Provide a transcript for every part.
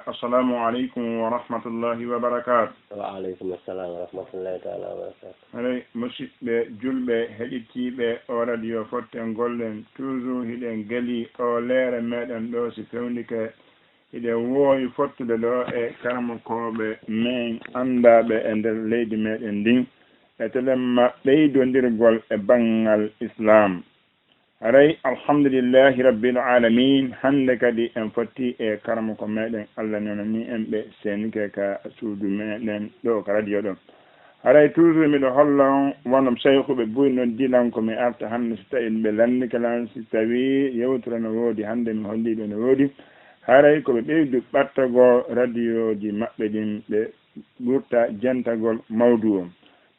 السلام عليكم ورحمة الله وبركاته. وعليكم السلام ورحمة الله تعالى وبركاته. علي مسجد جلبة هديتي بأوراديو فتن غولن توزو هيدن غلي أو لير مدن دو سيفوندك هيدن ووي فتن دو كرم كوبة من أندا بأندر ليدي مدن دين أتلم بيدو ندير غول بانغ الإسلام. aray alhamdulillahi rabbil alamin hande kadi en fotti e karamo ko meɗen Allah nonani en ɓe senike ka suudu meɗen ɗo ka radio ɗon aray toujours miɗo hollon wonom cheikhuɓe buy non dilan ko mi arta hande so tawi ɓe landikalan si tawi yewtere no woodi hande mi holliɓe no woodi haray koɓe ɓeydu ɓattago radio ji maɓɓe ɗin ɓe ɓurta jantagol mawdu o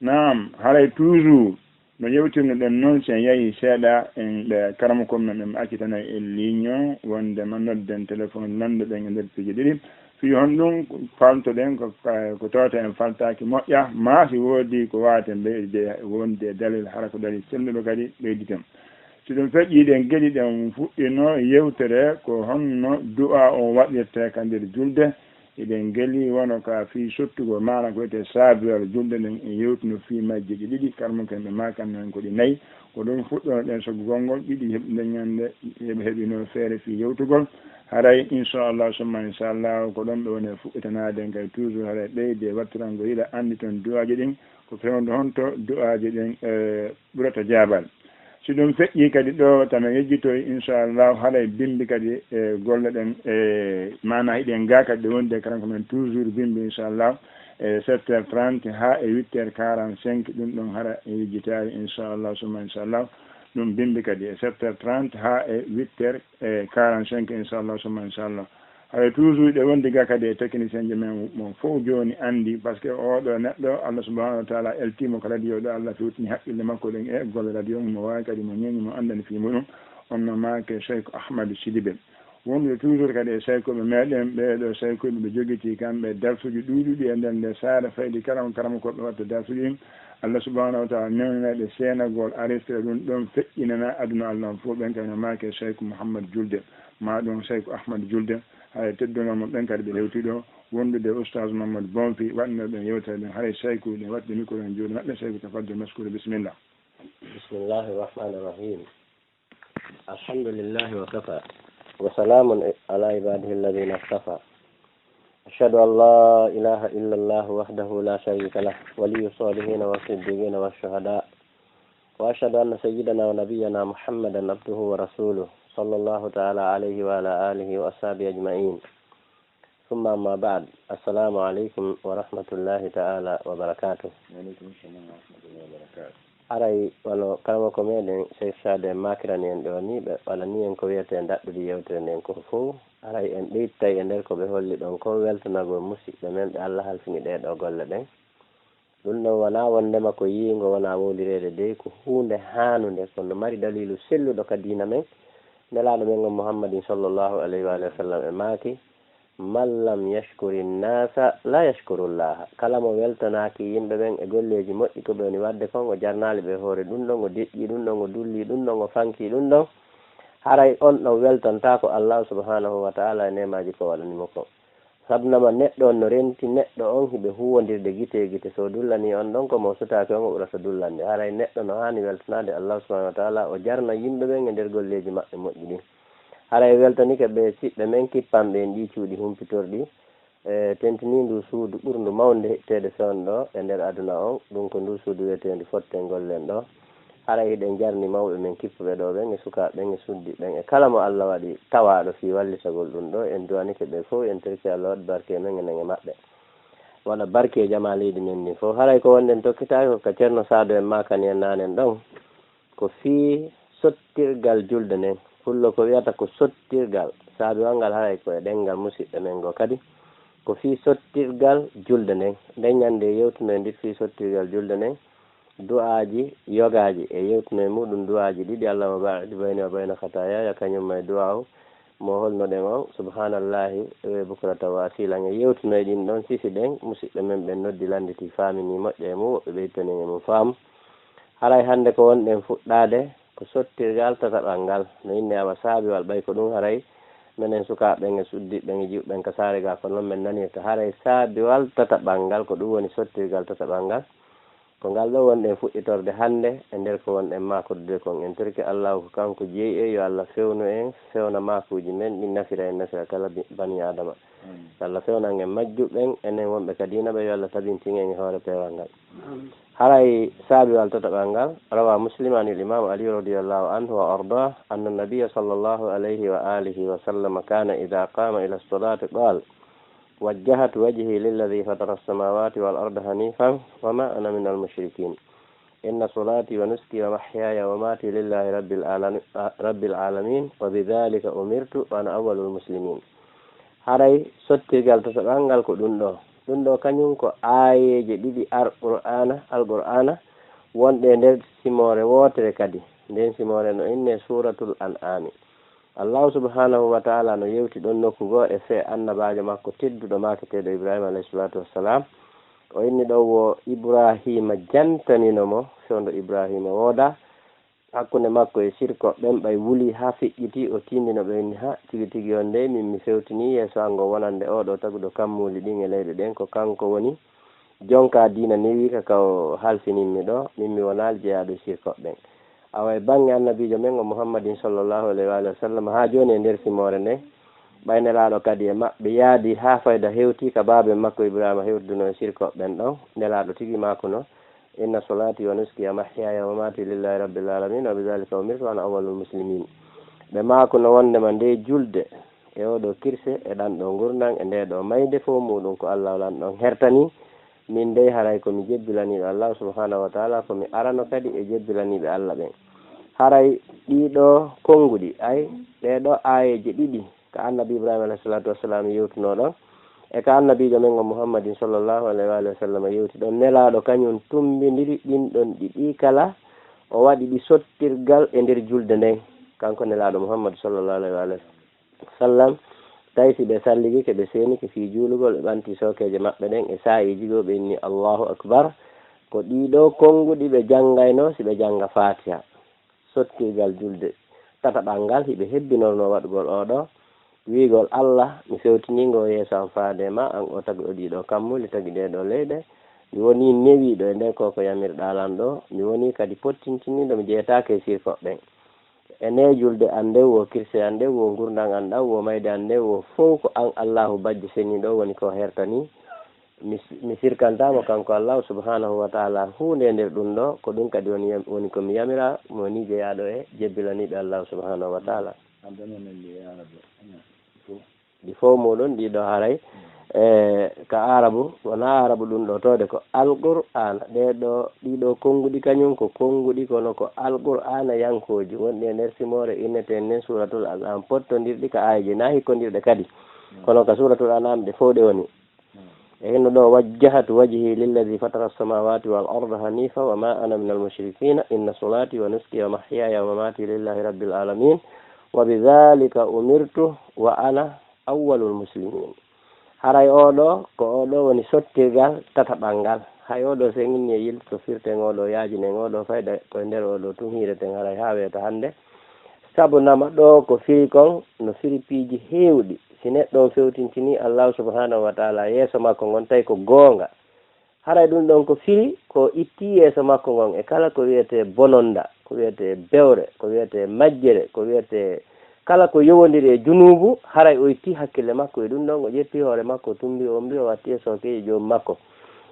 naam haray toujours no yewtirno ɗen noon sen yahi seeɗa en ɓe karama kom men ɓe accitana e ligne wonde ma nodden téléphone lande ɗen e nder piiji ɗiɗi fi hon ɗum faltoɗen ko tawta en faltaki moƴƴa ma si woodi ko wawaten ɓeyde wonde dalil hara ko dalil selluɗo kadi ɓeyditen si ɗum feƴƴiɗen geɗi ɗen fuɗɗino yewtere ko honno du'a o waɗirte ka nder julde eɗen geli wono ka fi sottugo maana ko wiyete saabiyal julde nden e yewtuno fi majjeji ɗiɗi karmo ken ɓe makannoen ko ɗi nayyi ko ɗum fuɗɗono ɗen so gongol ɗiɗi heɓde ñande heɓe heɓino feere fi yewtugol haray inchallah summa inchallah ko ɗon ɓe woni fuɗɗitanaden kay toujours haray ɓeyde wattirango yiɗa andi toon du'aji ɗin ko fewndo honto du'aji ɗin ɓurata jaabal si ɗum feƴƴi kadi ɗo tama yejjitoy inchallah haɗay bimbi kadi e golle ɗen e mana hiɗen ga kadi ɗe wonde karanko men toujours bimbi inchallah e 7h30 ha e 8h45 ɗum ɗon hara e yejjitari inchallah summa inchallah ɗum bimbi kadi e 7h30 ha e 8h45 inchallah summa inchallah haɗa toujours ɗe wondi ga kadi e technicien ji men mo fof joni andi par ce que oɗo neɗɗo Allah subhanahu wa taala eltimo ko radio ɗo Allah fewtini haqqille makko ɗen e golle radio mo wawi kadi mo ñeñi mo andani fi muɗum on no make cheikh ahmadou sidibé wonɓe toujours kadi e saykoɓe meɗen ɓeɗo saykoɓe ɓe joguiti kamɓe darsuji ɗuɗuɗi e nden nde saara faydi karama koɓe watta darsuji Allah subhanahu wa taala newneɗe senagol arestre ɗum ɗon feƴƴinana aduna Allah fof ɓen kadi no make cheikh mouhamadou julde ma ɗum cheikh ahmadou julde hay teddunoma ɓen kadi ɓe hewtiɗo wondude oustage mamadou bonfi waɗnoɓen yewtere ɗen haray sayku ɗe waɗde micro en juuɗe maɓɓe sayku tafadde maskure bisimillah. bismillahi rahmani rahim alhamdulillahi wa kafa wa salamun ala ibadihi alladhina istafa ashhadu an la ilaha illa allah wahdahu la sharika lah waliyyu salihina wa siddiqina wa shuhada wa ashhadu anna sayyidana wa nabiyyana muhammadan abduhu wa rasuluhu صلى الله تعالى عليه وعلى آله وأصحابه أجمعين ثم أما بعد السلام عليكم ورحمة الله تعالى وبركاته. وعليكم السلام ورحمة الله وبركاته. aray wano kalama ko meɗen cheikh sade makirani en ɗo ni ɓe wala ni en ko wiyete daɗɗude yewtere nden ko fof aray en ɓeyttay e nder ko ɓe holli ɗon ko weltanago musidɓe men ɓe Allah halfini ɗeɗo golle ɗen ɗum ɗon wona wondema ko yiingo wona wolirede de ko hunde hanude kono mari dalilu selluɗo ka diina men nelaɗo men go muhammadin sallllahu alayhi wa sallam e maaki man lam yashkuri nnasa la yashkurullaha kala mo weltanaki yimɓe ɓen e golleji moƴƴi ko ɓe woni wadde kon o jarnali ɓe hoore ɗum ɗon o deƴƴi ɗum ɗon o dulli ɗum ɗon o fanki ɗum ɗon haray on ɗon weltanta ko Allah subhanahu wa taala e nemaji ko waɗanimo ko sabnama neɗɗo on no renti neɗɗo on hiɓe huwodirde guite guite so dullani on ɗon komo sutaki on o ɓurata dullande haray neɗɗo no hani weltanade Allah subhanahu wa taala o jarna yimɓe ɓen e nder golleji maɓɓe moƴƴi ɗin haray weltanike ɓe siɓɓe men kippanɓe en ɗi cuuɗi humpitorɗi e tentini ndu suudu ɓurndu mawde hettede fewnɗo e nder aduna on ɗum ko ndu suudu wiyetendi fotten gollen ɗo haray hiɗen jarni mawɓe men kippuɓe ɗo ɓen e sukaɓe ɓen e suddi ɓen e kala mo Allah waɗi tawaɗo fi wallitagol ɗum ɗo en duwanike ɓe fof en terki Allah waɗi barke men enen e maɓɓe waɗa barke e jama leydi men ni fof haray ko wonɗen tokkitaki ko ka ceerno Sadio en makani en nanen ɗon ko fi sottirgal julde nden fullo ko wiyata ko sottirgal saabiwal ngal haray ko e ɗengal musidɓe men go kadi ko fi sottirgal julde nden nden ñande yewtuno e ndir fi sottirgal julde nden du'aji yogaji e yewtuno e muɗum du'aji ɗiɗi Allah mo baɗi bayni wa bayna khataya kañum may du'a o mo holnoɗen on subhanallahi e bukrata wa asilan e yewtuno e ɗin ɗon sisi ɗen musidɓe men ɓen noddi landiti famini moƴƴe e mum woɓɓe ɓeytanen e mum faamu haray hande ko wonɗen fuɗɗade ko sottirgal tataɓal ngal no inneyama saabiwal ɓay ko ɗum haray menen sukaɓen e suddiɓen e jiwɓen ka saare ga ko noon min nanirta haray saabiwal tataɓal ko ɗum woni sottirgal tataɓal ngal ko ngal ɗo wonɗen fuɗɗitorde hannde e nder ko wonɗen makodude kon en torki allahu ko kanko jeeyi e yo Allah fewnu en fewna makuji men ɗin nafira en nafira kala bani adama Allah fewnan en majjuɓen enen wonɓe kadinaɓe yo Allah tabintin en e hoore pewal ngal haray saabiwal tataɓal ngal rawa muslim an il imam ali radiallahu anhu wa ardah anna nabiya sallllahu alayhi wa alihi wa sallam kana ida qama ila lsolati qal وجهت وجهي للذي فطر السماوات والأرض حنيفا وما أنا من المشركين إن صلاتي ونسكي ومحياي وماتي لله رب العالمين وبذلك أمرت وأنا أول المسلمين haray sottirgal tataɓal ngal ko ɗum ɗo kañum ko aayeje ɗiɗi alqur'ana wonɗe nder simore wotere kadi nden simore no inne suratul an'ami Allah subhanahu wa ta'ala no yewti ɗon nokku goo e fe annabajo makko tedduɗo maketeɗo Ibrahima alayhi salatu wassalam o inni ɗo wo Ibrahima jantaninomo fewndo Ibrahima wooda hakkunde makko e sirko ɓen ɓay wuli ha feƴƴiti o tindino ɓe inni ha tigi tigi on nde min mi fewtini yeeso ango wonande oɗo taguɗo kammuli ɗin e leyɗe ɗen ko kanko woni jonka diina newi ka o halfininmi ɗo min mi wonali jeeyaɗo sirko ɓen awa e bange annabijo men o Muhammadin sallllahu alayhi wa sallam ha joni e nder simore nde ɓaynelaɗo kadi e maɓɓe yaadi ha fayda hewti ka babe makko Ibrahima hewtuduno e sirko ɓen ɗon nelaɗo tigi mako no inna solati wa nuski wa mahyaya wa mati lillahi rabbil alamin wa bidhalika umirtu ana awwalul muslimin ɓe mako no wondema nde julde e oɗo kirse e ɗan ɗo gurnan e nde ɗo mayde fo muɗum ko Allah lan ɗon hertani min dey haray komi jebbilaniɓe Allah subhanahu wa ta'ala komi arano kadi e jebbilaniɓe Allah ɓen haray ɗiɗo konguɗi ay ɗeɗo ayeje ɗiɗi ka annabi Ibrahima alayhi salatu wassalam yewtuno ɗon e ka annabijo men o Muhammadin sallllahu alayhi wa sallam yewti ɗon nelaɗo kañum tumbidiri ɗin ɗon ɗiɗi kala o waɗi ɗi sottirgal e nder julde nden kanko nelaɗo Muhammad sallllahu alayhi wa sallam tawi si ɓe salligi ke ɓe seniki fi juulugol ɓe ɓanti sokeje maɓɓe ɗen e sa'iji go ɓe inni Allahu akbar ko ɗiɗo konguɗi ɓe janggayno si ɓe jangga fatiha sottirgal julde tataɓal ngal hiɓe hebbinorno waɗugol oɗo wiigol Allah mi fewtiningo yeeso am faade ma an o tagi o ɗiɗo kammuli tagi ɗeɗo leyɗe mi woni newiɗo e nder koko yamirɗalan ɗo mi woni kadi pottintiniɗo mi jeetake e sirkoɓɓen ene julde an nde wo kirse an nde wo gurdan an ɗaw wo mayde an nde wo fof ko an Allahu bajji seniɗo woni ko hertani mi sirkantamo kanko Allah subhanahu wa ta'ala hunde nder ɗum ɗo ko ɗum kadi woni komi yamira mo woni jeeyaɗo e jebbilaniɓe Allah subhanahu wa ta'ala ɗi fof muɗum ɗiɗo haray ka arabu wona arabu ɗum ɗo tode ko alqur'ana ɗiɗo konguɗi kañum ko konguɗi kono ko alqur'ana yankoji wonɗi e nder simore inneten nen suratul an'am pottodirɗi ka ayeji na hikkodirɗe kadi kono ka suratul an'am ɗe fof ɗe woni e hinno ɗo wajjahatu wajhi lilladi fatara as-samawati wal arda hanifa wa ma ana min al-mushrikina inna solati wa nuski wa mahyaya wa mamati lillahi rabbil alamin wa bidhalika umirtu wa ana awwalul muslimin haray oɗo ko oɗo woni sottirgal tataɓal ngal hay oɗo so inni e yilto firten oɗo yaajinen oɗo fayda koye nder oɗo tun hireten haray ha weta hannde saabu nama ɗo ko firi kon no firi piiji heewɗi si neɗɗo fewtintini Allah subhanahu wa ta'ala yeeso makko ngon tawi ko goonga haray ɗum ɗon ko firi ko itti yeeso makko ngon e kala ko wiyete bononda ko wiyete bewre ko wiyete majjere ko wiyete kala ko yowodiri e junubu haray o itti hakkille makko e ɗum ɗon o ƴetti hoore makko tumbi o mbi o watti e sokeji joom makko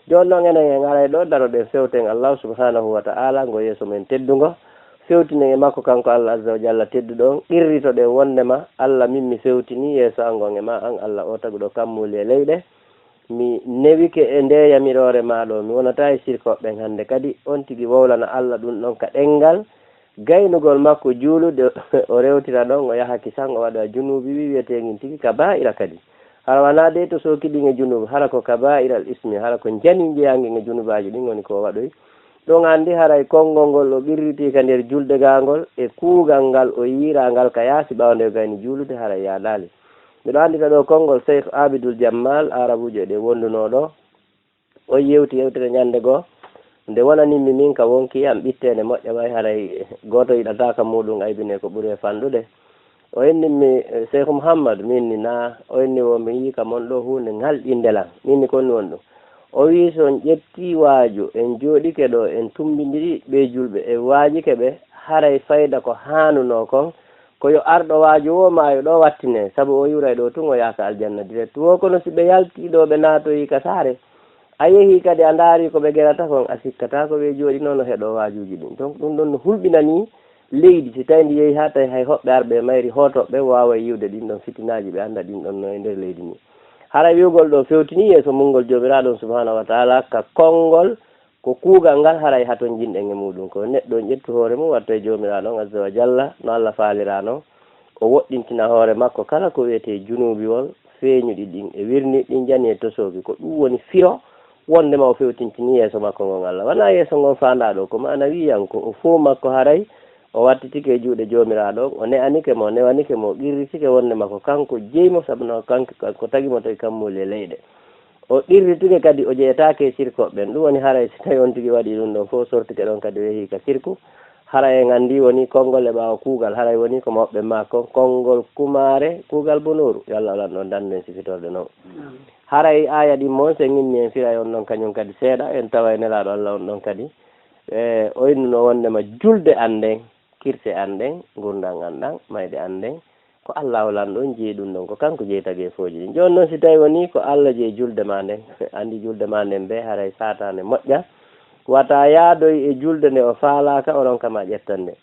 joni noon enen en haray ɗo daroɗen fewten Allah subhanahu wa ta'ala ngo yeeso men teddugo fewtinen e makko kanko Allah azza wa jalla tedduɗon qirrito ɗen wondema Allah min mi fewtini yeeso angon e ma an Allah o taguɗo kammuli e leyɗe mi newike e nde yamirore maɗo mi wonata e sirkoɓɓen hannde kadi on tigui wowlana Allah ɗum ɗon ka ɗengal gaynugol makko juulude o rewtira ɗon o yaha kisan o waɗa junubi wiwetegin tigui kaba'ira kadi hara wana de to sokiɗin e junubu hara ko kaba'iral ismi hara ko jani jeeyagi e junubaji ɗin woni ko waɗoy ɗon andi haray konngol ngol o ɓirriti ka nder julde gangol e kuugal ngal o yiirangal ka yaasi ɓawde gayni juulude haray yaɗali miɗo andita ɗo konngol Cheikh Abidul Jammal arabujo ɗe wonduno ɗo o yewti yewtere ñande goo nde wonanimmi min ka wonki am ɓittene moƴƴa way haray goto yiɗataka muɗum aybine ko ɓuuri fanɗude o inni mi Cheikh Mouhammad min ni na o inni wo mi yi ka mon ɗo hunde ngalɗindelan min ni konni won ɗum o wi son ƴetti waaju en jooɗike ɗo en tumbidiri ɓe julɓe e waajike ɓe haray fayda ko hanuno kon ko yo arɗo waaju o maayo ɗo wattine sabu o yuray ɗo tun o yaaka aljanna direct wo kono si ɓe yaltiɗo ɓe naatoyi ka saare a yehi kadi a ndaari ko ɓe gerata kon a sikkata ko ɓe jooɗi noon no heɗo waajuji ɗin donc ɗum ɗon no hulɓinani leydi si tawi ndi yehi ha tawi hay hoɓɓe arɓe mayri hotoɓe wawa yiwde ɗin ɗon fitinaji ɓe anda ɗin ɗon no e nder leydi ni hara wiwgol ɗo fewtini yeeso mungol jomiraɗon subhanahu wa taala ka konngol ko kuugal ngal haray haton jinɗen e muɗum ko neɗɗo ƴettu hoore mum watta e jomiraɗon azza wa jalla no Allah faalirano o woɗɗintina hoore makko kala ko wiyete junubiwol feeñuɗi ɗin e wirni ɗin jani e tosoki ko ɗum woni firo wondema o fewtintini yeeso makko ngon Allah wona yeeso ngon fandaɗo ko mana wiyanko o fo makko haray o wattitike e juuɗe jomiraɗo o ne'anike mo newanike mo ɗirritike wondema ko kanko jeymo sabuno kanko ko tagimo tawi kammuli e leyɗe o ɗirritike kadi o jeyetake sirkoɓeɓen ɗum woni haray si tawi on tigui waɗi ɗum ɗon fof sortike ɗon kadi o yeehi ka sirku haray en andi woni konngol e ɓawa kuugal haray woni ko moɓɓe makko konngol kumare kuugal bonoru yo Allah alan ɗon danden sifitorde noon haray aya ɗin moon sen inni en firay on ɗon kañum kadi seeɗa en tawa e nelaɗo Allah on ɗon kadi o innuno wondema julde anden kirse anden gurdal anɗan mayde anden ko Allah olan ɗon jeeyi ɗum ɗon ko kanko jeytage fooji ɗin joni noon si tawi woni ko Allah jeeyi julde ma nden andi julde ma nden be haray satane moƴƴa wata yaadoy e julde nde o faalaka onon kam a ƴettande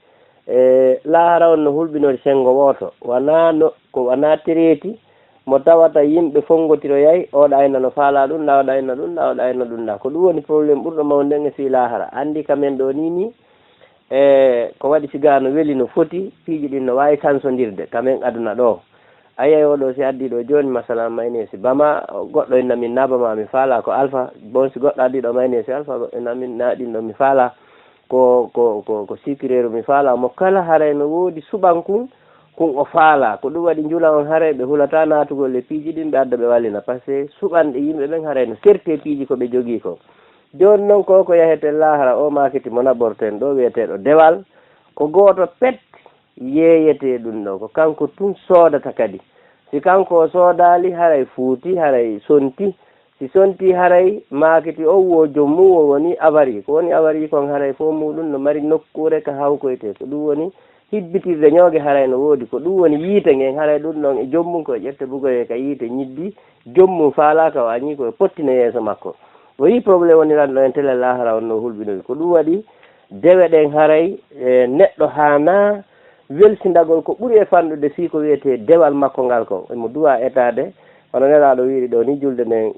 laara on no hulɓinori sengo woto wona tereti mo tawata yimɓe fongotiroyay oɗa ina no faala ɗum nda oɗa ina ɗum nda oɗa ina ɗum nda ko ɗum woni probléme ɓurɗo mawden e fi lahara andi kamen ɗo ni ko waɗi siga no weeli no foti piiji ɗin no wawi tansodirde kamen aduna ɗo a yiyay oɗo si addi ɗo joni masalan maynesi bama goɗɗo inna min nabama mi faala ko alpha bon si goɗɗo addi ɗo maynesi alpha goɗɗo inna min naɗin ɗo mi faala ko sikireru mi faala mo kala haray no woodi suɓankun kun o faala ko ɗum waɗi jula on haray ɓe hulata natugol e piiji ɗin ɓe adda ɓe wallina par ce que suɓanɗe yimɓe ɓen haray no serte piiji ko ɓe jogui ko joni noon ko yahete lahara o makiti mo naɓorten ɗo wiyeteɗo dewal ko goto pet yeeyete ɗum ɗo ko kanko tun soodata kadi si kanko o soodali haray fuuti haray sonti si sonti haray makiti o wo jommum o woni avari ko woni avari kon haray fo muɗum no mari nokkure ka hawkoyte ko ɗum woni hibbitirde ñooge haray no woodi ko ɗum woni yiite ngen haray ɗum ɗon e jommum ko ƴette bugoye ka yiite ñiddi jommum faalaka o añi koye pottine yeeso makko o yi probléme woniranɗo en télé lahara on no hulɓinoyi ko ɗum waɗi dewe ɗen haray neɗɗo hana welsindagol ko ɓuuri e fanɗude si ko wiyete dewal makko ngal ko emo duwa etade hono nelaɗo wiiri ɗo ni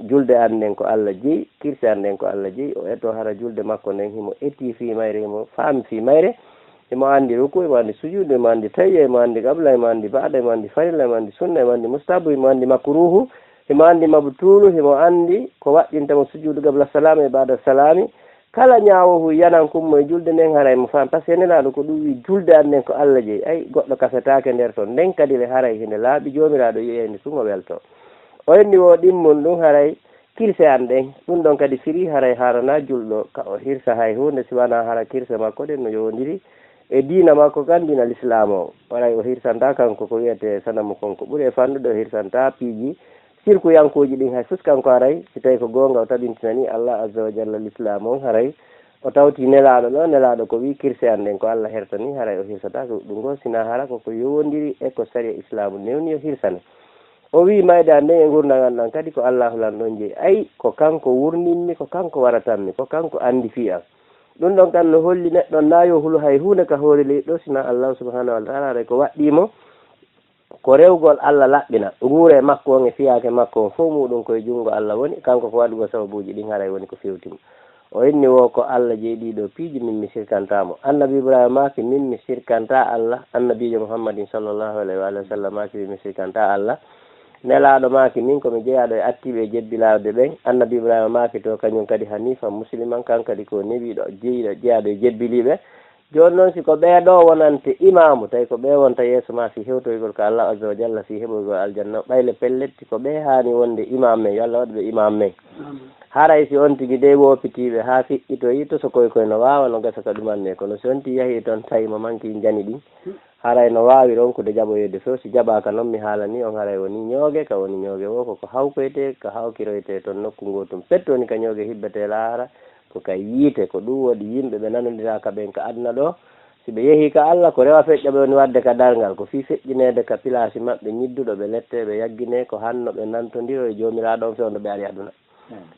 julde an nden ko Allah jeeyi kirse an nden ko Allah jeeyi o eto hara julde makko nden himo etti fi mayre himo faami fi mayre emo andi ruku emo andi sujude emo andi tayya emo andi qabla emo andi baada emo andi farilla emo andi sunna emo andi mustahabu emo andi makruhu emo andi mabtulu emo andi ko waɗɗintamo sujudu qabla salami e baada salami kala ñaawohu yanan kummo e julde nden haray mo faam par ce que nelaɗo ko ɗum wi julde an nden ko Allah jeeyi ay goɗɗo kafetake nder toon nden kadi le haray hinde laaɓi jomiraɗo yiyeni tun o welto o enni wo ɗimmon ɗum haray kirse an ɗen ɗum ɗon kadi firi haray harana julɗo ka o hirsa hay hunde siwana hara kirse makko ɗen no yowodiri e diina makko kan diina l'islam o waray o hirsanta kanko ko wiyete sanamu konko ɓuuri e fannude o hirsanta piiji sirku yankuji ɗin hay fus kanko haray si tawi ko gonga o taɓintinani Allah azza wa jalla l'islam o haray o tawti nelaɗo ɗo nelaɗo ko wi kirse an ɗen ko Allah hertani haray o hirsata ko ɗum go sina hara koko yowodiri e ko saria islamu newni o hirsane o wi mayde an nden e gurdal ɗan kadi ko Allahu lan ɗon jeeyi ay ko kanko wurninmi ko kanko waratanmi ko kanko andi fi'am ɗum ɗon kan no holli neɗɗo nayo hulu hay hunde ka hoore leydi ɗo sina Allah subhanahu wa ta'ala haray ko waɗɗimo ko rewgol Allah laɓɓina nguure makko on e fiyake makko on fof muɗum koye junngo Allah woni kanko ko waɗugo sababuji ɗin haray woni ko fewtimo o inni wo ko Allah jeeyi ɗiɗo piiji min mi sirkantamo annabi Ibrahima maki min mi sirkanta Allah annabijo Muhammadin sallllahu alayhi wa sallam maki mi sirkanta Allah nelaɗo maki min komi jeeyaɗo e attiɓe jebbilawde ɓen annabi Ibrahima maki to kañum kadi hanifa musliman kan kadi ko newiɗo jeeyaɗo e jebbiliɓe joni noon siko ɓeeɗo wonante imamu tawi ko ɓe wonta yeeso ma fi hewtoygol ko Allah azza wa jalla fi heɓoygol aljanna ɓayle pelletti ko ɓe hani wonde imam men yo Allah waɗ ɓe imam men haray si on tigi de wopitiɓe ha fiƴƴitoyi to so koye koye no wawa no gasa ka ɗumanne kono si on ti yahi toon tawi mo manque jani ɗin haray no wawi ronkude jaɓoyede fof si jaɓaka noon mi haala ni on haray woni ñoogue ka woni ñoogue o koko hawkoyte ko hawkiroyte toon nokku gotum pettoni ka ñoogue hibbete laara ko kay yiite ko ɗum woɗi yimɓe ɓe nanodiraka ɓen ka aduna ɗo si ɓe yeehi ka Allah ko rewa feƴƴaɓe woni wadde ka dargal ko fi feƴƴinede ka place maɓɓe ñidduɗo ɓe lette ɓe yaggine ko hanno ɓe nantodiro e jomiraɗo on fewno ɓe ari aduna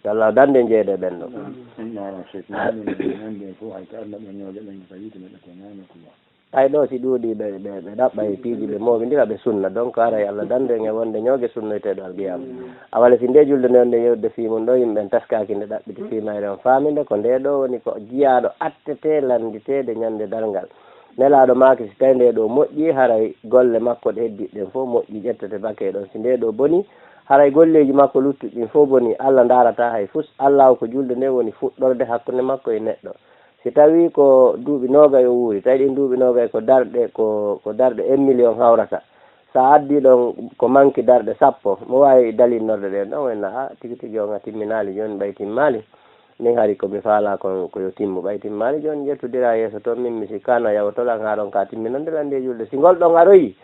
Allah dande jeede ɓen ɗo ay ɗo si ɗuuɗi ɓe ɗaɓɓa e piiji ɓe mowidira ɓe sunna donc aray Allah dande e wonde ñoogue sunnoyteɗo alqiyama awala si nde julde nde nde yewde fimum ɗo yimɓe taskaki nde ɗaɓɓiti fimayre on faminde ko nde ɗo woni ko jiyaɗo attete landitede ñande dargal nelaɗo maki si tawi nde ɗo moƴƴi haray golle makko ɗe heddiɗen fof moƴƴi ƴettete bake ɗon si nde ɗo boni haray golleji makko luttuɗin fof boni Allah darata hay fus Allah ko julde nde woni fuɗɗorde hakkude makko e neɗɗo si tawi ko duuɓi nogay o wuuri tawi ɗin duuɓi nogay ko darɗe ko darɗe 1 million hawrata sa addi ɗon ko manque darɗe 10 mo wawi dalinnorde ɗen ɗon wenna ha tigui tigui on a timminali joni ɓay timmali min haari komi faala koyo timmu ɓay timmali joni ƴettodira yeeso toon min mi sikkano yawtolan ha ɗon ka timminande lande julde si ngol ɗon aroyi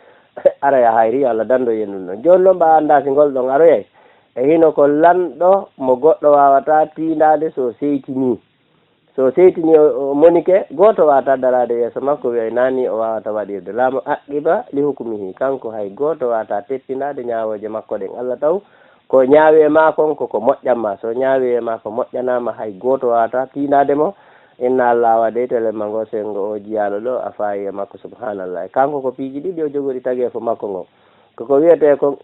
araya hayri Allah dando yennum ɗon joni ɗon mba anda si ngol ɗon aroyay e hino ko lanɗo mo goɗɗo wawata tindade so seytini o monike goto wawata darade yeeso makko wiya nani o wawata waɗirde laamu aqiba li hukmihi kanko hay goto wawata teppinade ñawoje makko ɗen Allah taw ko ñaawi e ma kon koko moƴƴanma so ñaawi e ma ko moƴƴanama hay goto wawata tindade mo inna Allah waɗe telema ngo sengo o jiyaɗo ɗo a fayi e makko subhanallah kanko ko piiji ɗiɗi o jogori tagi fo makko ngo koko wiyete ko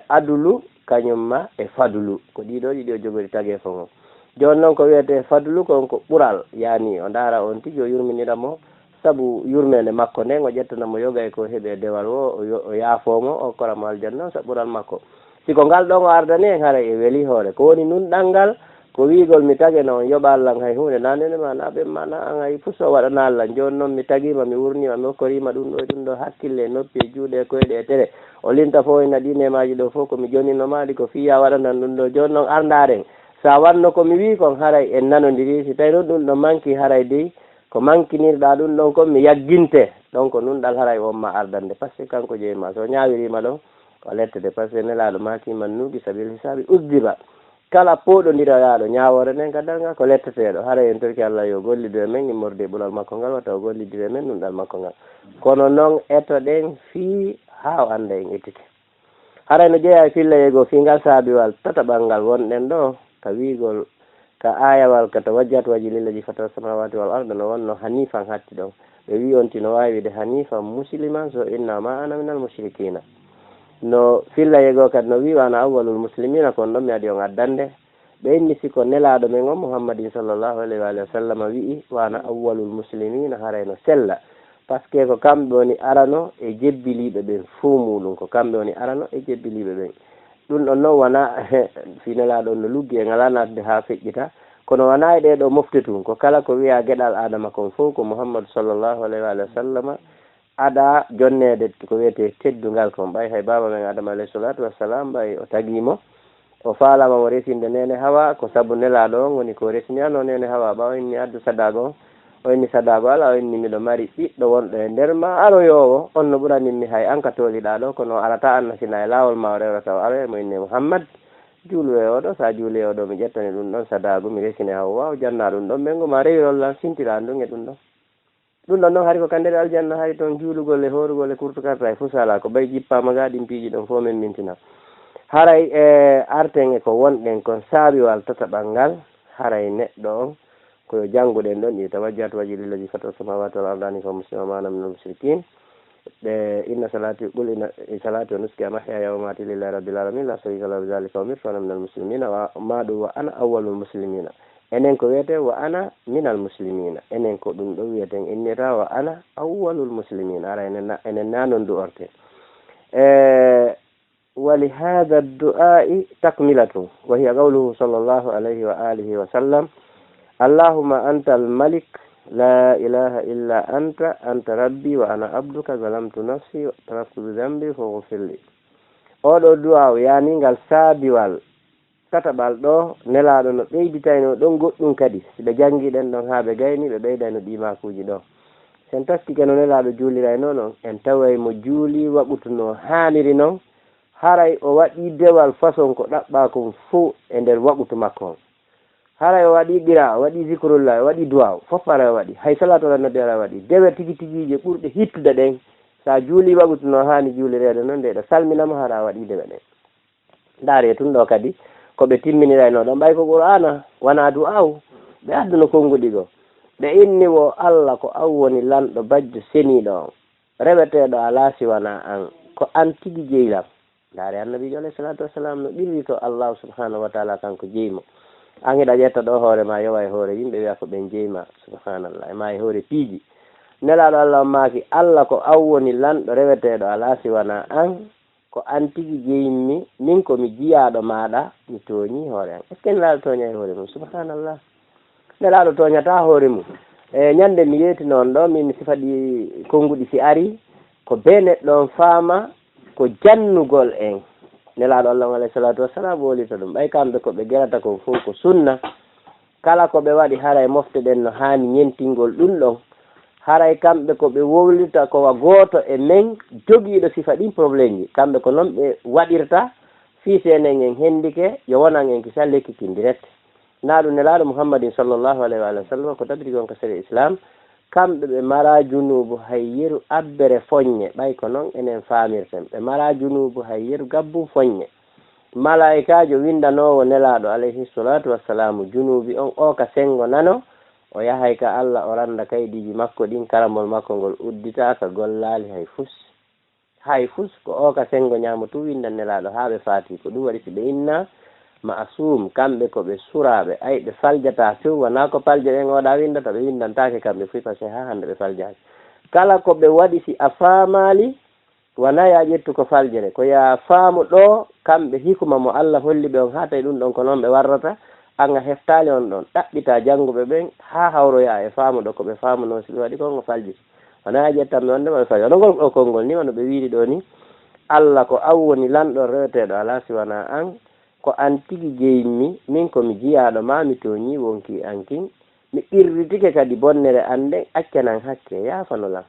adulu kañumma e fadulu ko ɗiɗo ɗiɗi o jogori tagi fo ngo joni noon ko wiyete fadulu kon ko ɓural yani o daara on tigui o yurminira mo saabu yurmede makko nden o ƴettanamo yogay ko heeɓe dewal o yaafomo o koramo aljanna o sa ɓural makko siko ngal ɗon o ardani en haara e weeli hoore ko woni nunɗal ngal ko wiigol mi tageno on yoɓa Allah hay hunde nanene ma na ɓen ma na an hay fuso waɗana Allah joni noon mi taguima mi wurnima mi hokkorima ɗum ɗo hakkille noppi e juuɗe e koyɗe e tere o linta fo ena ɗinemaji ɗo fof komi joninnomaɗi ko fiya waɗanan ɗum ɗo joni noon ardaren sa wanno komi wi kon haray en nanodiri si tawi ɗum ɗo manque haray dey ko manquinirɗa ɗum ɗon kon mi yagginte donc nunɗal haray wonma ardande par ce que kanko jeeyima so ñawirima ɗon o lettede par ce que nelaɗo makima nuuɓi sabil hisabi usdiba kala poɗodiroyaɗo ñawore nden kaddalngal ko letteteɗo haray en torki Allah yo gollidire men immorde ɓural makko ngal watta o gollidire men nunɗal makko ngal kono noon etoɗen fii ha o anda en ettite haray no jeeya e fillayego fingal saabiwal tataɓal ngal wonɗen ɗo ka wiigol ka ayawal ka tawajjat waji lillaji fata samawati wal arda no wonno hanifan hatti ɗon ɓe wi on tino wawide hanifan musliman so innama ana minal mushrikina no fillayego kadi no wi wana awwalul muslimina kon ɗon mi adi on addande ɓe inni siko nelaɗo men on muhammadin sallllahu alayhi wa sallam wi'i wana awwalul muslimina haray no sella par ce que ko kamɓe woni arano e jebbiliɓe ɓen fuu muɗum ko kamɓe woni arano e jebbiliɓe ɓen ɗum ɗon noon wona finelaɗo no luggi e ngala nasde ha feƴƴita kono wona e ɗeɗo moftetum ko kala ko wiya gueɗal adama kon fof ko mouhammadou sallllahu alayhi wa sallam aɗa jonnede ko wiyete teddungal kon ɓay hay baba men adama alayhi salatu wassalam ɓay o taguimo o faalama mo resinde nene hawa ko saabu nelaɗo on woni ko resniyano nene hawa ɓa o inni addu sadago o inni sadago ala o inni miɗo mari ɓiɗɗo wonɗo e nder ma aroyowo on no ɓuraninmi hay an ka toliɗa ɗo kono arata annasina e lawol ma o rewrata o aroya mo inni mouhammad juulu e oɗo sa juuli e oɗo mi ƴettani ɗum ɗon sadagu mi resine hawwa o janna ɗum ɗon mengo ma rewirollan sintira ɗum e ɗum ɗon noon hari ko kandere aljanna hay toon juulugol e horugol e kurtukarta e fusala ko ɓay jippama ga ɗin piiji ɗon fof min mintina haray e arten e ko wonɗen kon saabiwal tataɓal ngal haray neɗɗo on koyo jannguɗen ɗon ɗi tawajjat waji lillaji fata samawati wal ardani fa muslima mana minal mushrikin ɓe inna salati qul inna salati wa nuski mahya wa mamati lillahi rabbil alamin la sharika lahu dhalika umirtu wa ana minal muslimina wa ma ɗum wa ana awwalul muslimina enen ko wiyete wa ana minal muslimina enen ko ɗum ɗo wiyeten innira wa ana awwalul muslimina ara enen nanondu orte ولهذا الدعاء تكملة وهي قوله صلى الله عليه وآله وسلم اللهم أنت الملك لا إله إلا أنت ربي وأنا عبدك ظلمت نفسي واعترفت بذنبي فاغفر لي. oɗo du'a yani ngal saabiwal tataɓal ɗo nelaɗo no ɓeyditayno ɗon goɗɗum kadi siɓe janngiɗen ɗon haa ɓe gayni ɓe ɓeydayno ɗimakuji ɗo sen taskike no nelaɗo juulirayno noon en taway mo juuli waɓutuno haaniri noon haray o waɗi dewal façon ko ɗaɓɓa kon fuu e nder waɓutu makko on haray o waɗi ɓira o waɗi zicrullah o waɗi duwaw fof ara o waɗi hay salatu ala nabi ara waɗi dewe tigi tigije ɓurɗe hittude ɗen sa juuli waɓutuno haani juulirede noon nde ɗo salminama hara waɗi dewe ɗen ndaari tun ɗo kadi koɓe timminirayno ɗon ɓay ko qur'ana wona du'aw ɓe adduno konnguɗi go ɓe inni wo Allah ko an woni lanɗo bajjo seniɗo on reweteɗo ala siwana an ko an tigi jeylam ndaari annabijo alayhi salatu wassalam no ɓirri to Allah subhanahu wa taala kanko jeymo an hiɗa ƴetta ɗo hoore ma yowa e hoore yimɓe wiya ko ɓen jeyma subhanallah e ma e hoore piiji nelaɗo Allah on maaki Allah ko an woni lanɗo reweteɗo ala siwana an ko an tigi jeyimmi min komi jiyaɗo maɗa mi tooñi hoore an est ce que nelaɗo tooña e hoore mum subhanallah nelaɗo tooñata hoore mum e ñande mi yeeti noon ɗo min sifaɗi konnguɗi si ari ko be neɗɗo on faama ko jannugol en nelaɗo Allah alayhi salatu wassalam wolita ɗum ɓay kamɓe koɓe gerata kon fof ko sunna kala koɓe waɗi haray mofte ɗen no haani ñentingol ɗum ɗon haray kamɓe koɓe wowlita kowa gooto e men jogiiɗo sifa ɗin probléme ji kamɓe ko noon ɓe waɗirta fiisenen en hendike yo wonan en kisa lekkikindirette na ɗum nelaɗo muhammadin sallllahu alayhi wa sallam ko tabiri gon ka sere islam kamɓe ɓe mara junubu hay yeru abbere foññe ɓay ko noon enen faamirten ɓe mara junubu hay yeru gabbum foññe malaikajo windanowo nelaɗo alayhi salatu wassalamu junubi on o ka sengo nano o yahay ka Allah o randa kaydiji makko ɗin karamol makko ngol uddita ka gollali hay fus ko o ka sengo ñamo tu winda nelaɗo ha ɓe faati ko ɗum waɗi si ɓe inna ma'asum kamɓe ko ɓe suraɓe ay ɓe faljata few wona ko palje ɗen oɗa windata ɓe windantake kamɓe fuy par ce que ha hande ɓe faljaki kala ko ɓe waɗi si a faamali wona ya ƴettu ko faljere ko ya faamu ɗo kamɓe hikuma mo Allah holli ɓe on ha tawi ɗum ɗon ko noon ɓe warrata an a heftali on ɗon ɗaɓɓita jannguɓe ɓen ha hawroya e faamu ɗo ko ɓe faamuno si ɓe waɗi kongo falji wona ya ƴettanmi on ndeɓe falji onogol ɗo konngol ni wono ɓe wiiri ɗo ni Allah ko an woni lanɗo reweteɗo ala siwana an ko an tigi jeyimmi min komi jiyaɗo ma mi toñi wonki ankin mi ɓirritike kadi bonnere an nden accanan hakke yafanolan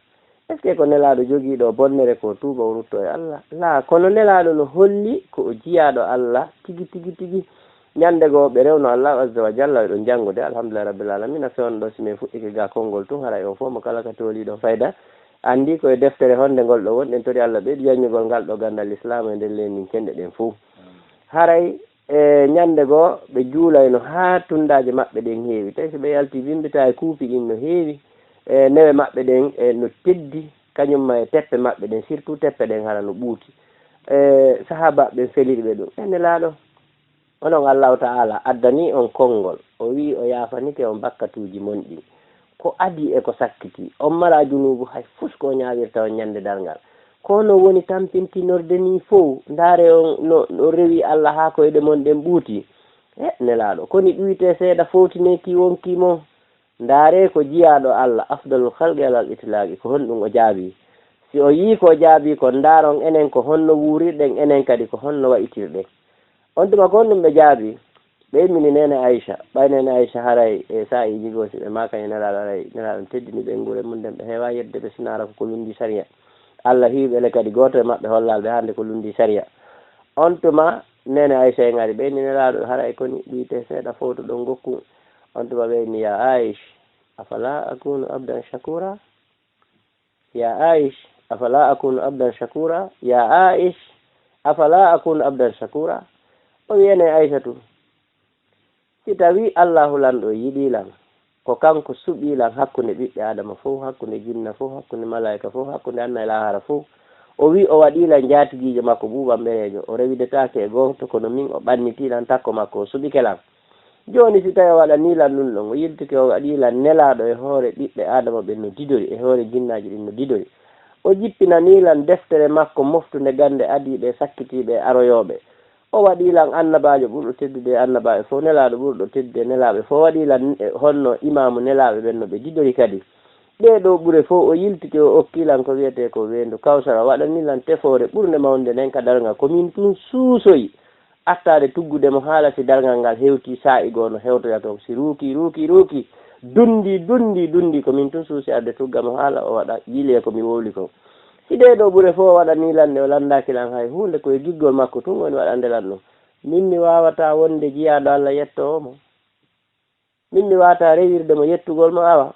est ce que ko nelaɗo jogiiɗo bonnere ko tuuba o rutto e Allah la kono nelaɗo no holli ko o jiyaɗo Allah tigi tigi tigi ñande goo ɓe rewno Allah azza wa jalla ɗo janngude alhamdulillah rabbil alamina fewn ɗo simin fuɗɗike ga konngol tun haray o fof mo kala ka tooliɗo fayda andi koye deftere honde ngol ɗo wonɗen tori Allah ɓeyɗi yanñugol ngal ɗo gandal islam e nder lenin kenɗe ɗen fof haray e ñande goo ɓe juulayno ha tundaji maɓɓe ɗen heewi tawi so ɓe yalti wimbita e kuupi ɗin no heewi e newe maɓɓe ɗen e no teddi kañumma e teppe maɓɓe ɗen surtout teppe ɗen hara no ɓuuti sahaba ɓen feliriɓe ɗum ene laaɗo onon allahu taala addani on konngol o wi o yafanike on bakkatuji monɗi ko adi e ko sakkiti on mara junubu hay fus ko ñawirta on ñande darngal kono woni tampintinorde ni fof ndaare on no rewi Allah ha koyɗe mon ɗen ɓuuti nelaɗo koni ɗuyte seeɗa fowtineki wonki mon ndaare ko jiyaɗo Allah afdalul halqi alal itlaqi ko honɗum o jaabi si o yi ko jaabi ko ndaron enen ko honno wurirɗen enen kadi ko honno wayitirɗen on tuma ko honɗum ɓe jaabi ɓe immini nene Aisha ɓay nene Aisha haray e sa'iji goosi ɓe makañe nelaɗo aray nelaɗon teddini ɓe ngure mum nden ɓe heewa yedde ɓe sinara ko lundi saria Allah hiɓele kadi goto e maɓɓe hollal ɓe hande ko lundi saria on tuma nene Aisha e ngari ɓeyni nelaɗo haray koni ɓiyte seeɗa fowto ɗon gokku on tuma ɓeyni ya Aish afala akunu abdan shakura ya Aish afala akunu abdan shakura ya Aish afala akunu abdan shakura o wiyene Aishatu si tawi Allahu lanɗo yiɗilan ko kanko suɓilan hakkunde ɓiɓɓe adama fof hakkunde jinna fof hakkunde malaika fof hakkunde anna e lahara fof o wi o waɗilan jatigijo makko ɓuuɓamɓerejo o rewidetake e gonto kono min o ɓannitilan takko makko o suɓikelan joni si tawi o waɗanilan ɗum ɗon o yiltike o waɗilan nelaɗo e hoore ɓiɓɓe adama ɓen no didori e hoore jinnaji ɗin no didori o jippinanilan deftere makko moftude gande adiɓe sakkitiɓe aroyoɓe o waɗilan annabajo ɓurɗo teddude annabaɓe fof nelaɗo ɓurɗo teddude nelaɓe fof waɗilan honno imamu nelaɓe ɓen no ɓe didori kadi ɗeɗo ɓuure fof o yiltike o okkilan ko wiyete ko wendu kawsara waɗanilan tefore ɓurde mawde nden ka dargal komin tun suusoyi attade tuggudemo haala si dargal ngal hewti sa'i gono hewtoya toon si ruuki dundi komin tun suusi arde tuggamo haala o waɗa yile komi wowli ko si ɗe ɗo ɓuure fof waɗa ni lande o landakilan hay hunde koye giggol makko tun woni waɗa ndelan ɗum min mi wawata wonde jiyaɗo Allah yettomo min mi wawata rewirde mo yettugol mo awa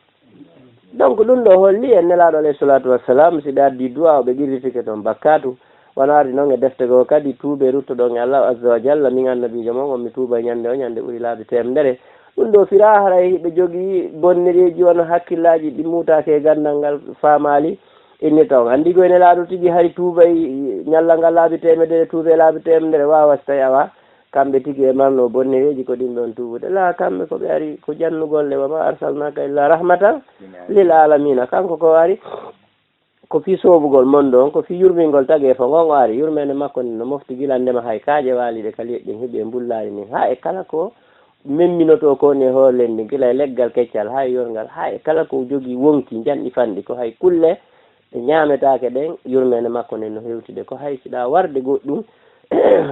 donc ɗum ɗo holli en nelaɗo alayhi salatu wassalam si ɓe addi duwa o ɓe guirritike toon bakkatu wona ardi noon e defte goo kadi tuube ruttoɗon e Allah azza wa jalla min annabijo mon on mi tuuba ñande o ñande ɓuuri laabi temedere ɗum ɗo fira haray ɓe jogii bonnereji wono hakkillaji ɗi mutake e gandal ngal famali inni taw andi koye nelaɗo tigui hari tuubay ñallal ngal laabi temedere tuube laabi temedere wawa so tawi awa kamɓe tigui e marno bonnereji ko ɗin ɗon tuubude la kamɓe koɓe ari ko jannugolle wama arsalnaka illa rahmatan lil alamina kanko ko ari ko fi soobugol mon ɗon ko fi yurmingol tagi fo gon o ari yurmede makko ni no mofti gilandema hay kaaje waaliɗe kala yeɗɗin heeɓi e mbullari ni ha e kala ko memminoto ko ni hoorlen ndi gila e leggal keccal ha e yorgal ha e kala ko jogui wonki janɗi fanɗi ko hay kulle ɗe ñametake ɗen yurmede makko nen no hewtide ko hay siɗa warde goɗɗum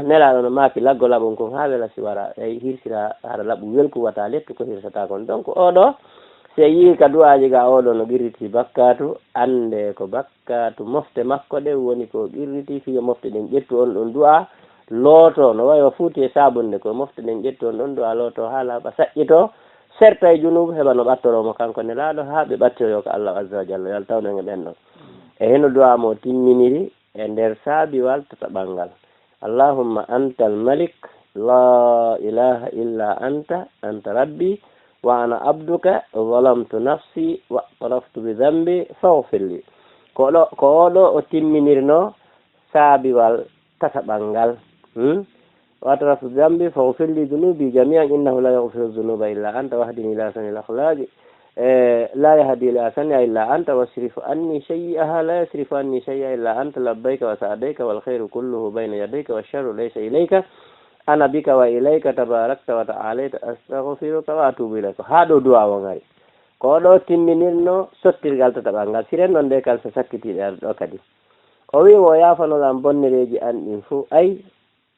nelaɗo no maaki laggo laɓon kon ha wela si wara ay hirsira hara laaɓu welku wata lettu ko hirsata kon donc oɗo se yii ka du'aji ga oɗo no guirriti bakkatu ande ko bakkatu mofte makko ɗe woni ko guirriti fiyo mofte ɗen ƴettu on ɗon du'a looto no wawi o fuuti e sabunde ko mofte ɗen ƴettu on ɗon du'a looto ha laaɓa saƴƴito serta e junubu heɓa no ɓattoromo kanko nelaɗo ha ɓe ɓattoyo ko Allah azza wa jalla yal tawno e ɓen ɗon e heno du'a mo timminiri e nder saabiwal tataɓal allahumma anta almalik la ilaha illa anta rabbi wa ana abduka zalamtu nafsi wa taraftu bi dhanbi faghfirli ko oɗo o timminirno saabiwal tataɓal ngal wa taraftu bi dhanbi faghfirli dhunubi jami'an innahu la yaghfiru dhunuba illa anta wahdini ila sanil akhlaqi la yahdi ila sani illa anta wasrifu anni shay'aha la yasrifu anni shay'a illa anta labbayka wa sa'dayka wal khairu kulluhu bayna yadayka wash sharru laysa ilayka ana bika wa ilayka tabarakta wa ta'alayta astaghfiruka wa atubu ilayka ha ɗo du'a o ngari ko ɗo timminirno sottirgal tataɓal ngal siren noon nde kal so sakkitiɗe ar ɗo kadi o wi o yafanoɗan bonnereji an ɗin fo ay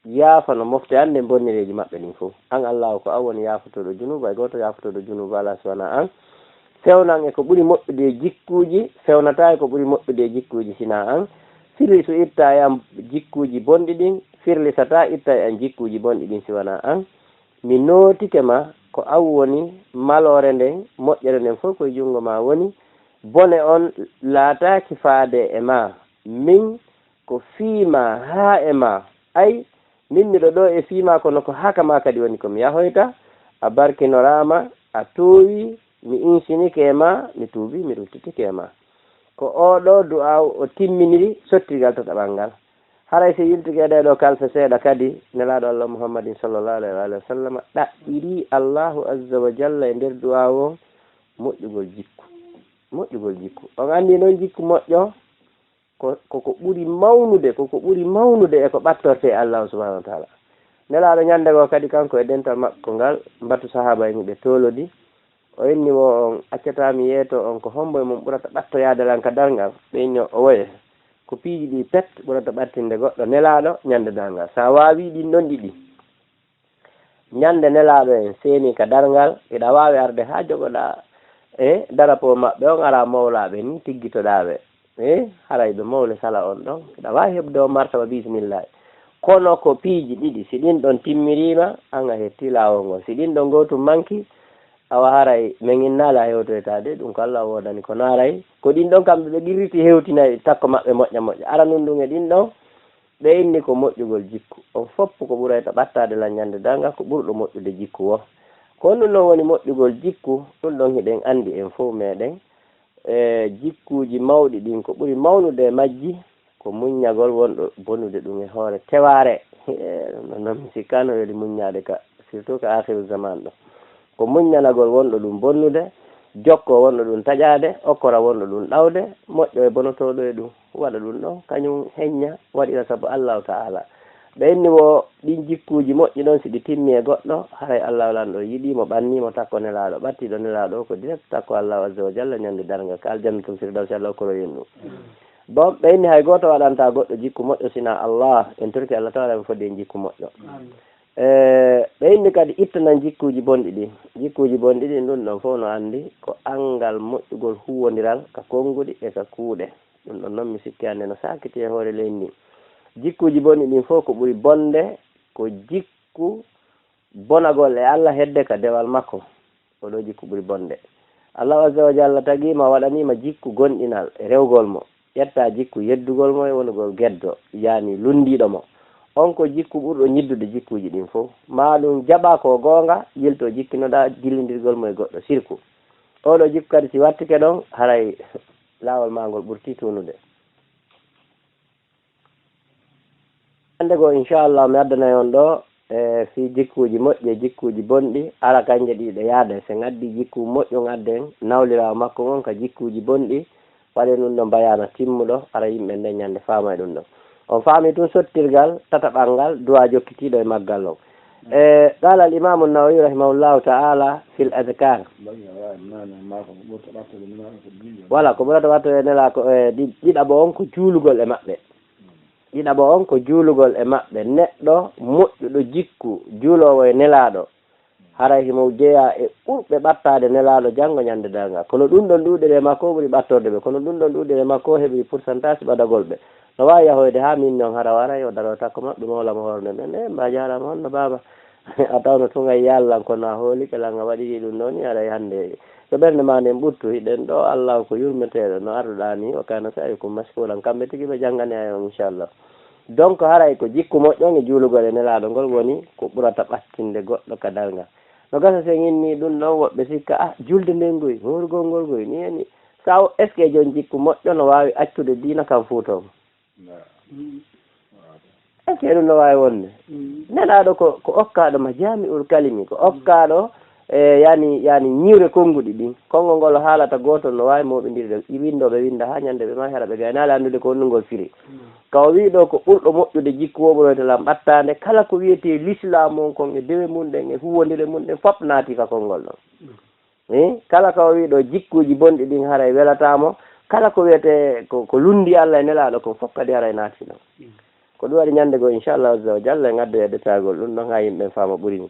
yafano mofte an ɗe bonnereji maɓɓe ɗin fo an allahu ko an woni yafotoɗo junuba e goto yafotoɗo junuba ala suwana an fewnan e ko ɓuuri moƴƴude jikkuji fewnata e ko ɓuuri moƴƴude jikkuji sina an firli so itta e an jikkuji bonɗi ɗin firlisata itta e an jikkuji bonɗi ɗin siwana an mi nootike ma ko an woni malore nden moƴƴere nden fof koye junngo ma woni bone on laataki faade e ma min ko fiima ha e ma ay min miɗo ɗo e fiima kono ko haka ma kadi woni komi yahoyta a barkinorama a toowi mi insinike e ma mi tuubi mi ruttitike e ma ko oɗo du'a o timminiri sottirgal tataɓal ngal haray so yiltikeɗe ɗo kalsa seeɗa kadi nelaɗo Allah Muhammadin sallallahu alayhi wa sallam ɗaɓɓiri Allahu azza wa jalla e nder du'a o moƴƴugol jikku on andi noon jikku moƴƴo koko ɓuuri mawnude e ko ɓattorte Allah subhanahu wa ta'ala nelaɗo ñande go kadi kanko e dental makko ngal mbatu sahaba en ɓe tolodi o inni wo on accatami yeeto on ko hombo e mum ɓurata ɓattoyade lan ka dargal ɓe inni o woye ko piiji ɗi pet ɓurata ɓattinde goɗɗo nelaɗo ñande dargal sa wawi ɗin ɗon ɗiɗi ñande nelaɗo en seeni ka dargal eɗa wawi arde ha jogoɗa e darapo maɓɓe on ara mawlaɓe ni tiggitoɗaɓe haray ɓe mawle sala on ɗon eɗa wawi heɓde o martaba bisimillahi kono ko piiji ɗiɗi si ɗin ɗon timmirima an a hetti lawol ngol si ɗin ɗon gotum manki awa haray min innala hewtoytade ɗum ko Allah wodani ko naray ko ɗin ɗon kamɓe ɓe guirriti hewtinayi takko maɓɓe moƴƴa ara nun ɗum e ɗin ɗon ɓe inni ko moƴƴugol jikku on foppu ko ɓurayta ɓattade lan ñande dargal ko ɓurɗo moƴƴude jikku o ko ɗum ɗon woni moƴƴugol jikku ɗum ɗon hiɗen andi en fof meɗen jikkuji mawɗi ɗin ko ɓuri mawnude majji ko muññagol wonɗo bonude ɗum e hoore teware noon mi sikkano weli muññade ka surtout ko akhiru zaman ɗo ko muññanagol wonɗo ɗum bonnude jokko wonɗo ɗum taƴade okkora wonɗo ɗum ɗawde moƴƴo e bonotoɗo e ɗum waɗa ɗum ɗon kañum heñña waɗira sabu Allahu ta'ala ɓe inni wo ɗin jikkuji moƴƴi ɗon si ɗi timmi e goɗɗo haray Allah lanɗo yiɗimo ɓannimo takko nelaɗo ɓattiɗo nelaɗo ko direct takko Allahu azza wa jalla ñande dargal ka aljannatul firdawsi Allah koro yen ɗum bon ɓeyni hay goto waɗanta goɗɗo jikku moƴƴo sina Allah en turki Allah taala ɓe fodde jikku moƴƴo ɓeyni kadi ittanan jikkuji bonɗi ɗi jikkuji bonɗi ɗi ɗum ɗon fof no andi ko angal moƴƴugol huwodiral ka konngudi e ka kuuɗe ɗum ɗon noon mi sikki hannde no sakiti e hoore leydi ndi jikkuji bonɗi ɗin fof ko ɓuri bonde ko jikku bonagol e Allah hedde ka dewal makko oɗo jikku ɓuri bonde Allah azza wa jalla tagima waɗanima jikku gonɗinal e rewgol mo ƴetta jikku yeddugol mo e wonugol geddo yani lundiɗo mo on ko jikku ɓurɗo ñiddude jikkuji ɗin fof ma ɗum jaɓa ko goonga yilto jikkinoɗa dillidirgol mo e goɗɗo sirku oɗo jikku kadi si wattike ɗon haray laawol magol ɓurti tunude hande ko inchallah mi addanayi on ɗo e fi jikkuji moƴƴi jikkuji bonɗi ala kanje ɗiɗo yaade so gaddi jikku moƴƴo gadden nawlirawo makko on ka jikkuji bonɗi waɗe ɗum ɗo mbayana timmuɗo ara yimɓe nde ñande faama e ɗum ɗo on faami tun sottirgal tataɓal ngal duwa jokkitiɗo e maggal on qala al imamu nawawi rahimahullahu ta'ala fil adkar voilà ko ɓurata wattude nela ko ɗiɗaɓo on ko juulugol e maɓɓe ɗiɗaɓo on ko juulugol e maɓɓe neɗɗo moƴƴuɗo jikku juulowo e nelaɗo haray himo jeeya e ɓurɓe ɓattade nelaɗo janggo ñande danga kono ɗum ɗon ɗuɗere makko ɓuuri ɓattorde ɓe kono ɗum ɗon ɗuɗere makko heeɓi pourcentage ɓadagol ɓe no wawi yahoyde ha min noon hara wara yo daro takko maɓɓe mawlama hoorne men e mba jarama honno baba a tawno tungay yallan kono a hooli kelanga waɗi ɗum ɗon ni aɗa hande so ɓernde ma nden ɓurtu hiɗen ɗo Allah ko yurmeteɗo no arduɗa ni o kana sa'ikum mashkuran kamɓe tigui ɓe janggani ay on inchallah donc haray ko jikku moƴƴon e juulugol e nelaɗo ngol woni ko ɓurata ɓattinde goɗɗo ka dalga no gasa sen inni ɗum ɗon woɓɓe sikka julde nden goy horgol ngol goy ni ni sa est ce que jon jikku moƴƴo no wawi accude diina kam fuutomo est ce que ɗum no wawi wonde nelaɗo ko okkaɗo ma jami ul kalimi ko okkaɗo yani ñiwre konnguɗi ɗin konngol ngol haalata gotol no wawi moɓidirde windoɓe winda ha ñande ɓe ma hera ɓe gaynali andude ko honnugol firi kaw wiɗo ko ɓurɗo moƴƴude jikku woɓroytelam ɓattande kala ko wiyete l'islam on kon e dewe mum ɗen e huwodire mum ɗen fop naati ka konngol ɗon kala kaw wiɗo jikkuji bonɗi ɗin haray welatamo kala ko wiyete ko lundi Allah e nelaɗo kon fop kadi haray naati ɗon ko ɗum waɗi ñande goo inchallah azza wa jalla e gaddo e détagol ɗum ɗon ha yimɓe faama ɓurini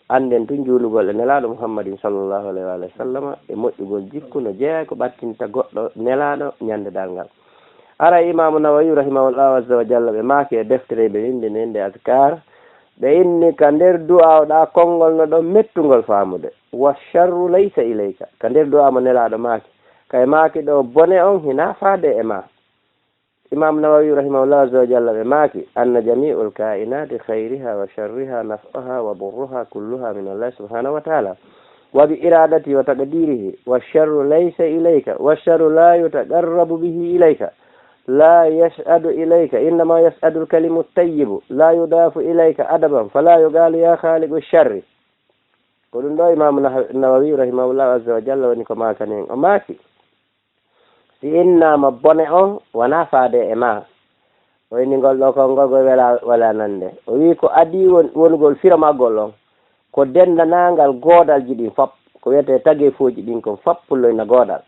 anden tun juulugol e nelaɗo muhammadin sallllahu alayhi wa sallam e moƴƴugol jikku no jeeya ko ɓattinta goɗɗo nelaɗo ñande dalngal ara imamu nawawi rahimahullahu azza wa jalla ɓe maaki e deftere ɓe windi nde azkar ɓe inni ka nder du'awɗa konngol no ɗon mettugol faamude wa sharru laysa ilayka ka nder du'a mo nelaɗo maaki kay maaki ɗo bone on hina faade e ma imam nawawi rahimahullah azza wa jalla ɓe maaki anna jami'ul kainati khayriha wa sharriha naf'uha wa durruha kulluha min Allah subhanahu wa ta'ala wa bi iradati wa taqdirihi wa sharru laysa ilayka wa sharru la yutaqarrabu bihi ilayka la yas'adu ilayka innama yas'adu al-kalimu at-tayyib la yudafu ilayka adaban fala yuqalu ya khaliqu ash-sharri ko ɗum ɗo imam nawawi rahimahullah azza wa jalla woni ko maakanen o maaki si innama bone on wona faade e ma o inni ngol ɗo konngol gol wala nande o wi ko adi wonugol firamagol on ko dendanangal goodalji ɗin fop ko wiyete tagefuji ɗin kon fop pulloyna goodal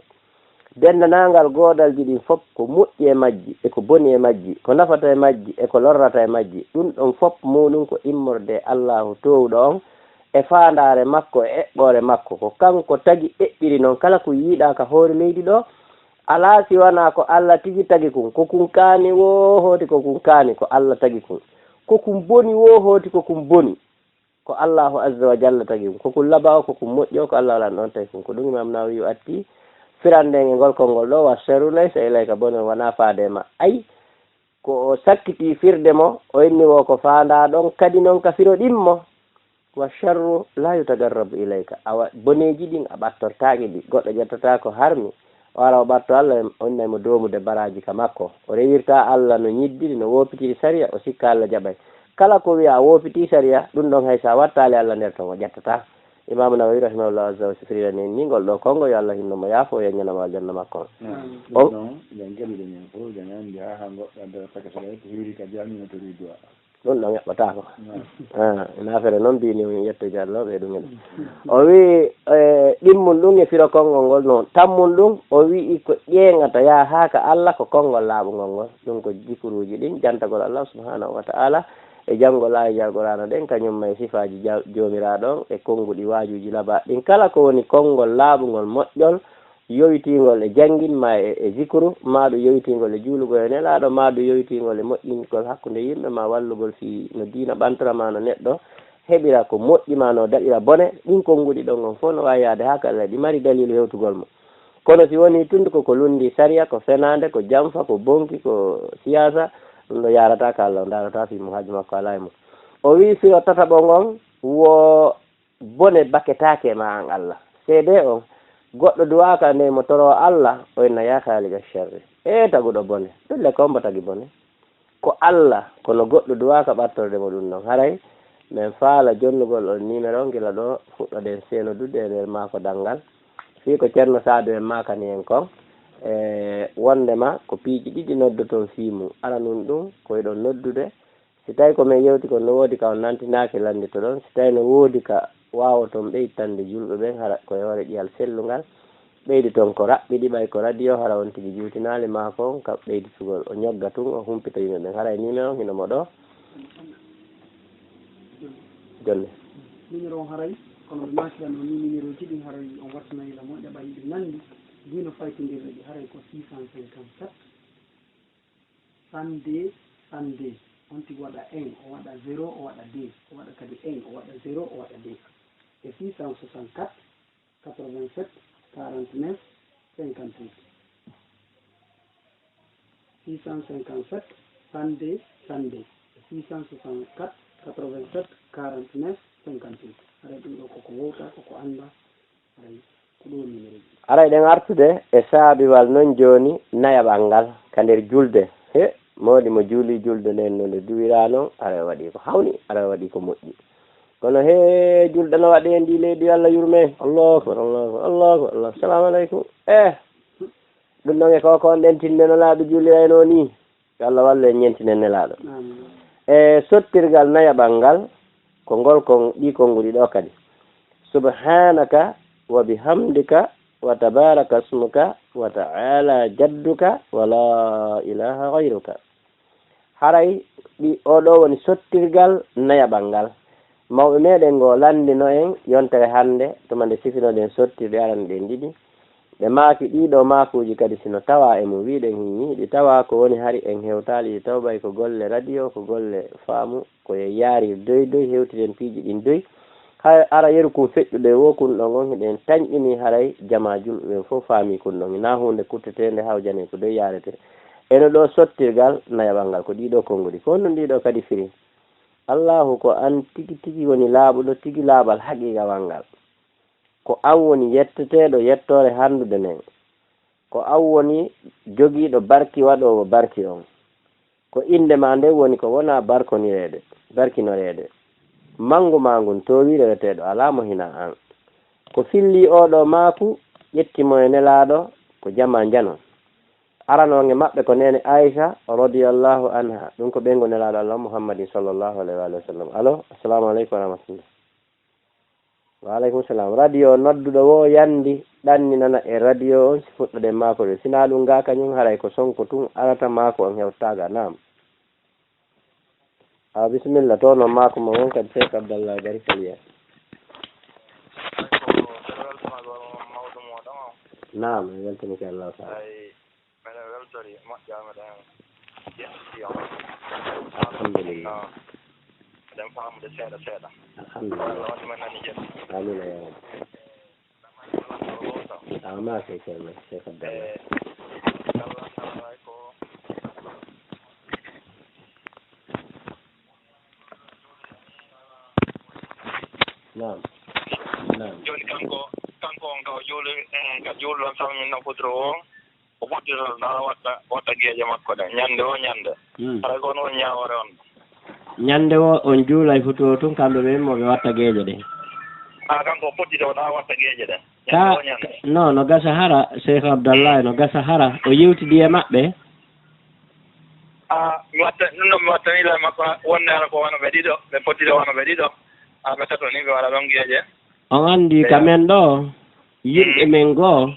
dendanangal goodalji ɗin fop ko moƴƴi e majji e ko boni e majji ko nafata e majji e ko lorrata e majji ɗum ɗon fop muɗum ko immorde allahu towɗo on e fandare makko e eɓɓore makko ko kanko tagi eɓɓiri noon kala ko yiiɗa ka hoore leydi ɗo ala si wana ko Allah tigi tagi kun ko kun kaani wo hooti ko kun kaani ko Allah tagi kun ko kun boni wo hooti ko kun boni ko Allahu azza wa jalla tagi kun ko kun labawo ko kun moƴƴo ko Allah walan ɗon tagi kun ko ɗum imam Nawawi atti firanden e ngol konngol ɗo wa sharru laysa ilayka bone wona faade ma ay ko sakkiti firde mo o inni wo ko faanda ɗon kadi noon ka firo ɗimmo wa sharru la yutagarrabu ilayka awa boneji ɗin a ɓattortaaki ɗi goɗɗo ƴettata ko harmi o ara o ɓatto Allah onnaymo domude baraji ka makko o rewirta Allah no ñiddiri no wopitiri sariya o sikka Allah jaɓay kala ko wiya a wopiti sariya ɗum ɗon hay sa wattali Allah nder ton o ƴettata imam Nawawi rahimahullah azza wa jalla ni ngol ɗo kongo yo Allah hinno mo yaafo yo ñanama aljanna makko on jan gelluɗe men fof jan andi ha goɗɗo nder taka saɗa ko hiiri ka jamino to riduwa ɗum ɗo heɓɓata ko ina affaire noon mbini yetto dialloɓe ɗum en o wi ɗimmum ɗum e firo konngol ngol noon tammum ɗum o wii ko ƴeengata yaa haa ka Allah ko konngol laaɓugol ngol ɗum ko jikuruji ɗin jantagol Allah subhanahu wa ta'ala e janngol ayi jalgorano ɗen kañum may sifaji jomiraɗon e konnguɗi waajuji laaba ɗin kala ko woni konngol laaɓugol moƴƴol yowitingol e janginma e zikru maɗum yowitingol e juulugol e nelaɗo maɗum yowitingol e moƴƴingol hakkude yimɓe ma wallugol fi no diina ɓantorama no neɗɗo heɓira ko moƴƴima no daɗira bone ɗin konnguɗi ɗon on fof no wawi yaade ha kala ɗi mari dalilu hewtugol mo kono si woni tunde koko lundi saria ko fenade ko jamfa ko bonki ko siyasa ɗum ɗo yarata ka Allah darata fimo haaju makko ala e mum o wi firo tataɓo ngon wo bone baketake ma an Allah seede on goɗɗo duwaka nde mo toro Allah o inna yakaliga sherri taguɗo bone ɗulle kombo tagi bone ko Allah kono goɗɗo duwaka ɓattorde mo ɗum noon haray min faala jonnugol on numéro gila ɗo fuɗɗoɗen seenodude e nder maako danngal fii ko ceerno Sadio en makani en kon wondema ko piiji ɗiɗi noddoton fiimu ala nun ɗum koyeɗon noddude si tawi komin yewti ko no woodi ka on nantinaki landito ɗon si tawi no woodi ka wawaton ɓeytande julɓe ɓen hara koye hoore ƴiyal sellungal ɓeydi toon ko raɓɓiɗi ɓay ko radio hara on tigi juutinali maako ka ɓeyditugol o ñogga tun o humpita yimɓe ɓen haray numéro hino mo ɗo jonne numéro o haray kono ɓe makirano ni numéro ji ɗin haray on wattanayila moƴƴa ɓa yiɓe nandi dino faytodirre ɗi haray ko 654 102 102 on tigi waɗa 1 o waɗa 0 o waɗa 2 o waɗa kadi 1 o waɗa 0 o waɗa 2 e 664 87 49 58 657 102 102 664 87 49 58 haray ɗum ɗo koko wowta koko anda haray ko ɗo numéro ji aray ɗen artude e saabiwal noon joni nayaɓal ngal ka nder julde mawɗi mo juuli julde nden no nde duwira noon aɗa waɗi ko hawni aɗa waɗi ko moƴƴi kono he julɗe no waɗi en ndi leydi Allah yurme allahu akbar allahu akbar allahu akbar allah assalamu aleykum ɗum ɗon e koko on ɗen tinne no laaɓi juulirayno ni Allah wallu en ñentinen nelaɗo e sottirgal nayaɓal ngal ko ngol kon ɗi konnguɗi ɗo kadi subhanaka wa bihamdika wa tabaraka smuka wa ta'ala jadduka wa la ilaha ghayruka haray ɗi oɗo woni sottirgal nayaɓal ngal mawɓe meɗen ngo landino en yontere hannde tuma nde sifinoɗen sottirɗe arani ɗen ɗiɗi ɓe maaki ɗiɗo maakuji kadi sino tawa e mo wiɗen hini ɗi tawa ko woni hari en hewtali ɗi taw ɓay ko golle radio ko golle faamu koye yaari doy doy hewtiɗen piiji ɗin doy ha ara yeru kum feƴƴuɗo e wo kun ɗon on hiɗen tañƴini haray jama julɓe ɓen fof faami kun ɗon na hunde kuttetende hawjane ko doy yarete eno ɗo sottirgal nayaɓal ngal ko ɗiɗo konnguɗi ko honno ɗiɗo kadi firi Allahu ko an tigi tigi woni laaɓuɗo tigi laaɓal haqiqawal ngal ko an woni yetteteɗo yettore handude nden ko an woni jogiiɗo barki waɗowo barki on ko inde ma nde woni ko wona barkinorede mangu ma ngun towireweteɗo ala mo hina an ko filli oɗo maaku ƴettimo e nelaɗo ko jama jano aranoge maɓɓe ko nene Aisha radiyallahu anha ɗum ko ɓengo nelaɗo Allah Muhammadin sallllahu alayhi wa sallam alo assalamu aleykum wa rahmatullah wa aleykum salam radio nodduɗo wo yandi ɗanni nana e radio on si fuɗɗoɗen maako ɗo sina ɗum ga kañum haray ko sonko tun arata maako on hewtaga nam bisimilla to noon maako mo won kadi Cheikh Abdallah gari kaliya nam mi weltanike Allah taala alhamdulillah alhamdulillah amin ya rabbi ma ke ceerno Cheikh Abdallah naam naam joni kanko on ka juuli ka juulɗon salmin no putro o o fuɗɗito ɗa watta geeje makko ɗe ñande o ñande haray ko noon ñawore on ñande o on juulay futuo tun kamɓe ɓen moɓe watta geeje ɗe kanko fuɗɗito ɗa watta geeje ɗe ka non no gasa hara Cheikh Abdallah no gasa hara o yewtidi e maɓɓe mi watta ɗum ɗon mi wattanila makko wonde ala ko wano ɓe ɗiɗo ɓe pottiɗo wano ɓe ɗiɗo ɓe tato ni ɓe waɗa ɗon gueeƴe on anndi kamen ɗo yimɓe men goo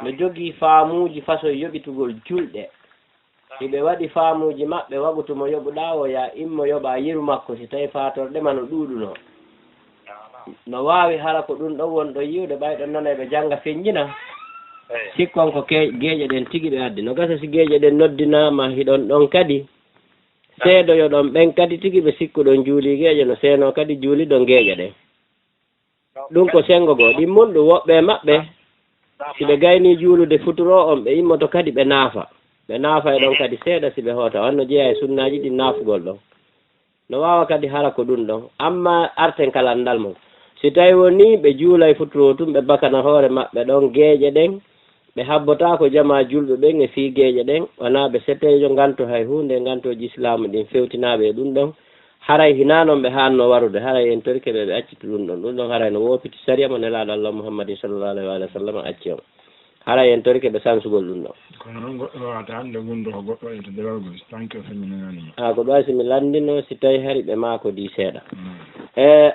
ɓe jogii faamuuji façon yoɓitugol julɗe ɓe waɗi faamuuji maɓɓe wagutumo yoɓuɗaa o ya immo yoɓa yiru makko si tawi faatorɗema no ɗuuɗunoo no waawi hara ko ɗum ɗon wonɗo yiwde ɓayɗon nana ɓe jannga feññina sikkon ko geeƴe ɗen tigi ɓe addi no gasa si geeƴe ɗen noddinaama hiɗon ɗon kadi seedoyo ɗon ɓen kadi tigi ɓe sikkuɗon juuli geeƴe no seenoo kadi juuli ɗon geeƴe ɗen ɗum ko senngo goo ɗin mun ɗum woɓɓe maɓɓe si ɓe gaynii juulude futuro on ɓe immoto kadi ɓe naafa e ɗon kadi seeɗa si ɓe hoota on no jeeya e sunnaaji ɗi naafugol ɗon no waawa kadi hara ko ɗum ɗon amma arten kalandal mum si tawi woni ɓe juula e futuro tum ɓe bakana hoore maɓɓe ɗon geeƴe ɗen ɓe habbotaa ko jama julɓe ɓen e fii geeƴe ɗen wonaa ɓe setteejo nganto hay huunde ngantooji islamu ɗin fewtinaaɓe e ɗum ɗon haray hinaa noon ɓe haanno warude haray en torike ɓe accitu ɗum ɗon haray no woopiti saria mo nelaaɗo allah muhammadin sallallahu alayhi wa sallam acci on haray en torike ɓe sansugol ɗum ɗon kono noon goɗɗo wawata hannde gunndo ko goɗɗo e to dewalgol tanke o feññinanima ko ɗo si mi lanndino si tawi hari ɓe maako di seeɗa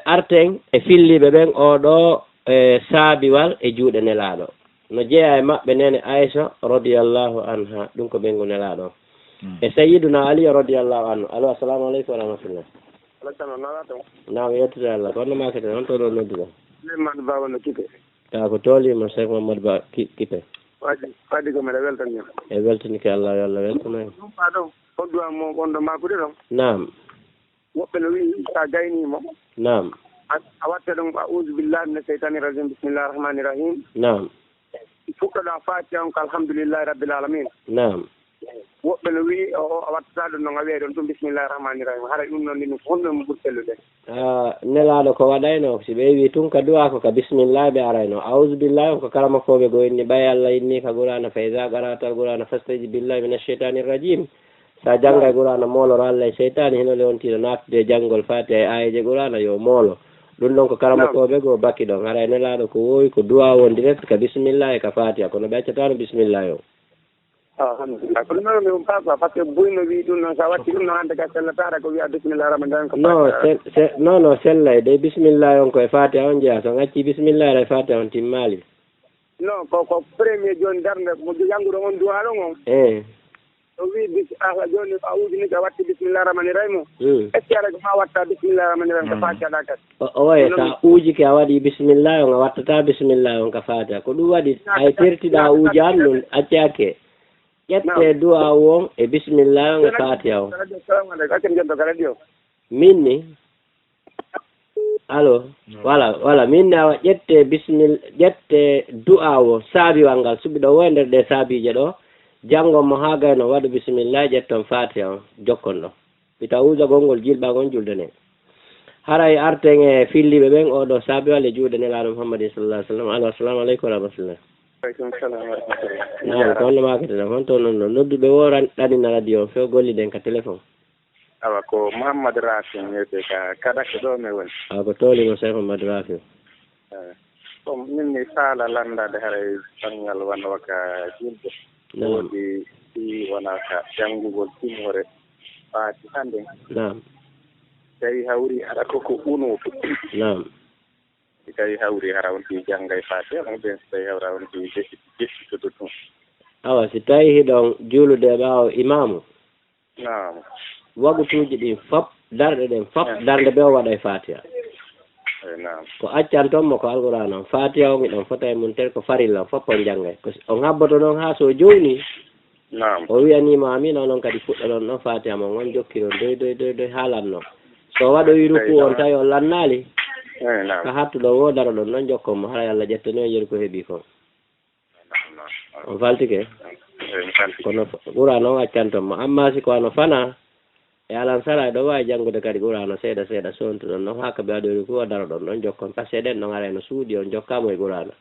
arten e filliɓe ɓen oɗo saabiwal e juuɗe nelaaɗo no jeeya e maɓɓe nene Aïcha radiallahu anha ɗum ko ɓengu nelaaɗo e sayyiduna Ali radiallahu anhu alo assalamu aleykum wa rahmatullah naam yettude Allah ko honno makete on to ɗo nodduɗo Mamadou Ba no kipe ko toolima Cheikh Mamadou Ba kipe waɗi ko mbiɗa weltani e weltanike Allah yo Allah weltanoy ɗum ɓa ɗo hodduwa mo gonɗo makude ɗon naam woɓɓe no wi sa gaynimo naam a watte ɗon a'udu billahi mina cheytani rajim bisimillahi rahmani rahim naam fuɗɗoɗa fatiha on ko alhamdulillahi rabbil alamin naam woɓɓe no wi a wattata ɗum noon a wiye ɗon ɗum bisimillahi rahmani rahim haɗa ɗum noon ɗin honɗum mo ɓuri sellude nelaaɗo ko waɗayno si ɓe wi tun ka duwa ko ka bisimillahi ɓe arayno auzubillahi on ko kala makkoɓe go inni ɓay Allah inni ka qur'ana fa iza qara'ta al-qur'ana fastajiz billahi min ash-shaytani rajim sa jangga qur'ana mooloro Allah e seytani hino lewontino naatude janngol fatiha e ayeje qur'ana yo moolo ɗum ɗon ko kala makkoɓe go bakki ɗon haray nelaaɗo ko wowi ko duwa won direct ka bisimillahi ka fatiha kono ɓe accatano bisimillahi o alhamdulillah ko ɗum ɗon mi papa par ce que buyno wi ɗum noon sa watti ɗum noon hannde ka sellatara ko wiya bisimillahi rahmani rahim ko non sellay de bisimillahi on koye fatiha on jeeya so acci bisimillahi e fatiha on timmali non ko premier joni darde mo jannguɗo on duwa ɗon on o wi joni a ujini ka watti bisimillahi rahmani rahim est ce que aɗa ma watta bisimillahi rahmani rahim ko fatiha ɗa kadi o waye sa uujike a waɗi bisimillahi on a wattata bisimillahi on ka fatiha ko ɗum waɗi hay tertiɗa uujani ɗum accake ƴette duwa won e bisimillahi on e fatiha o min ni allo voilà min ne awa ƴette ƴette du'a o saabiwal ngal suɓiɗo wo e nder ɗe saabije ɗo janngon mo haa gayno waɗu bisimillahi ƴetton fatiha o jokkon ɗo ɓita uusagol ngol jilɓagon julde nde haray arten e filliɓe ɓen oɗo saabiwal e juuɗe nelaaɗo muhammadin sallallahu alih w sallam alo assalamu aleykum wa rahmatullah ko honno makete ɗam honto noon ɗo nodduɓe wo ɗanina radio o few golliɗen ka téléphone awa ko Mouhamadou Rafi wiyete ka Kadake ɗo mi woni ko toolimo Cheikh Mamadou Rafi bon min ni saala landade haray banngal wona waka julde woodi si wona ka janngugol timmore faati hannde nam tawi hawri aɗa koko unoto nam si tawi hawri hara wonti jannga e faati on ɓen si tawi hawra wonti jessitoto tun awa si tawi hiɗon juulude ɓaawo imamu nam wagutuji ɗin fop darɗe ɗen fop darde ɓe o waɗa e fatiha ko accan toon mo ko alquran on fatiha on iɗon fota e mum tel ko farilla on fop on janggay on habboto noon ha so jowni o wiyanima amin onon kadi fuɗɗa ɗon ɗon fatiha mon on jokkiro doy haalanno so waɗoyi ruku on tawi on lannali ko hattuɗo wo daro ɗon noon jokkon mo haray Allah ƴettani o yeru ko heeɓi kon on faltike kono ɓura noon accan toon mo amma si ko ano fana e alan sara ɗo wawi janngude kadi qur'ana seeɗa sontu ɗon noon hakka ɓe waɗori ko o daro ɗon ɗon jokkon par ce que ɗen ɗon arayno suuɗi on jokkamo e qur'ana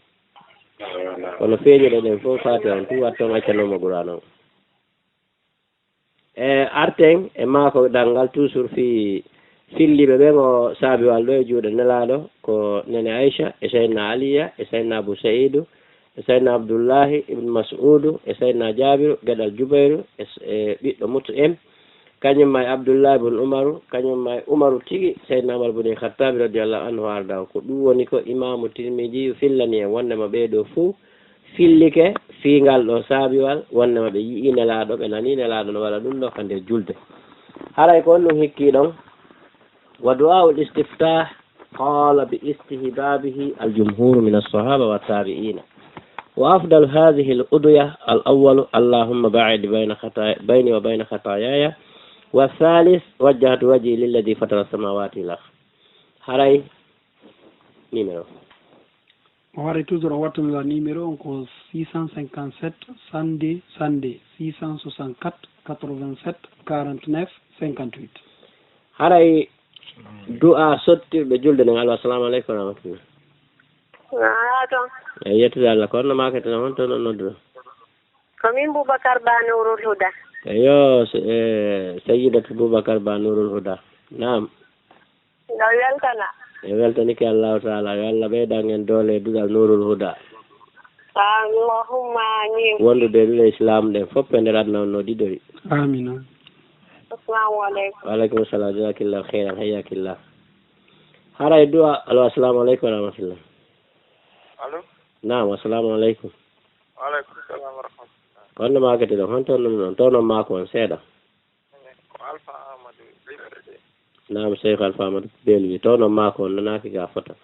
kono feeñuɗo ɗen fof fati on tu watton accanomo qur'ana on e arten e maako ɗanngal toujours filliɓe ɓen o saabiwal ɗo e juuɗe nelaaɗo ko nene Aïcha e Seydina Aliya e Seydina Abou Saïdou e Seydina Abdoullahi ibn Mas'udu e Seydina Jabiru gueɗal Jubayru e ɓiɗɗo Mut'im kañum ma e Abdoullahi ibn Umaru kañum ma e Umaru tigi Seydina Umar ibn Khattabi radiyallahu anhu arda ko ɗum woni ko imamu Tirmidhi fillani en wondema ɓeeɗo fuu fillike fiingal ɗo saabiwal wondema ɓe yii nelaɗo ɓe nani nelaɗo no waɗa ɗum ɗo ka nder julde haray ko on ɗum hikki ɗon wa du'aul istiftah qala bi istihbabihi aljumhur min as-sahaba wa tabi'ina wa afdal hadhihi al-udya al-awwal allahumma ba'id bayni wa bayna khataayaya wa thalith wajjahtu wajhi lilladhi fatara as-samawati wal ard haray numéro on waɗi toujours on wattanila numéro on ko 657 sande 664 87 49 58 haray du'a sottirɓe julde nden alwa assalamu aleykum wa rahmatullah toon eyi yettude Allah ko honno maketene hon toon on nodduɗo komin Boubacar Ba Nourul Huda eyo Sayyidatu Boubacar Ba Nourul Huda nam nga weltana e weltanike Allahu taala yo Allah ɓeydan en doole duɗal Nourul Huda allahumma amin wondude ɗule islam ɗen fof e nder adna on no ɗiɗori amina assalamu aleykum waaleykum salam jazakillah khairan hayyakillah haray du'a alo assalamu aleykum wa rahmatullah allo nam assalamu aleykum waaleykum salam wa rahmatullah honno makete ɗon hon toon ɗum ɗon toon on maako on seeɗa ko Alpha Amadou Liberté nam Cheikh Alpha Amadou Belwi toon on maako on nanaki ga fota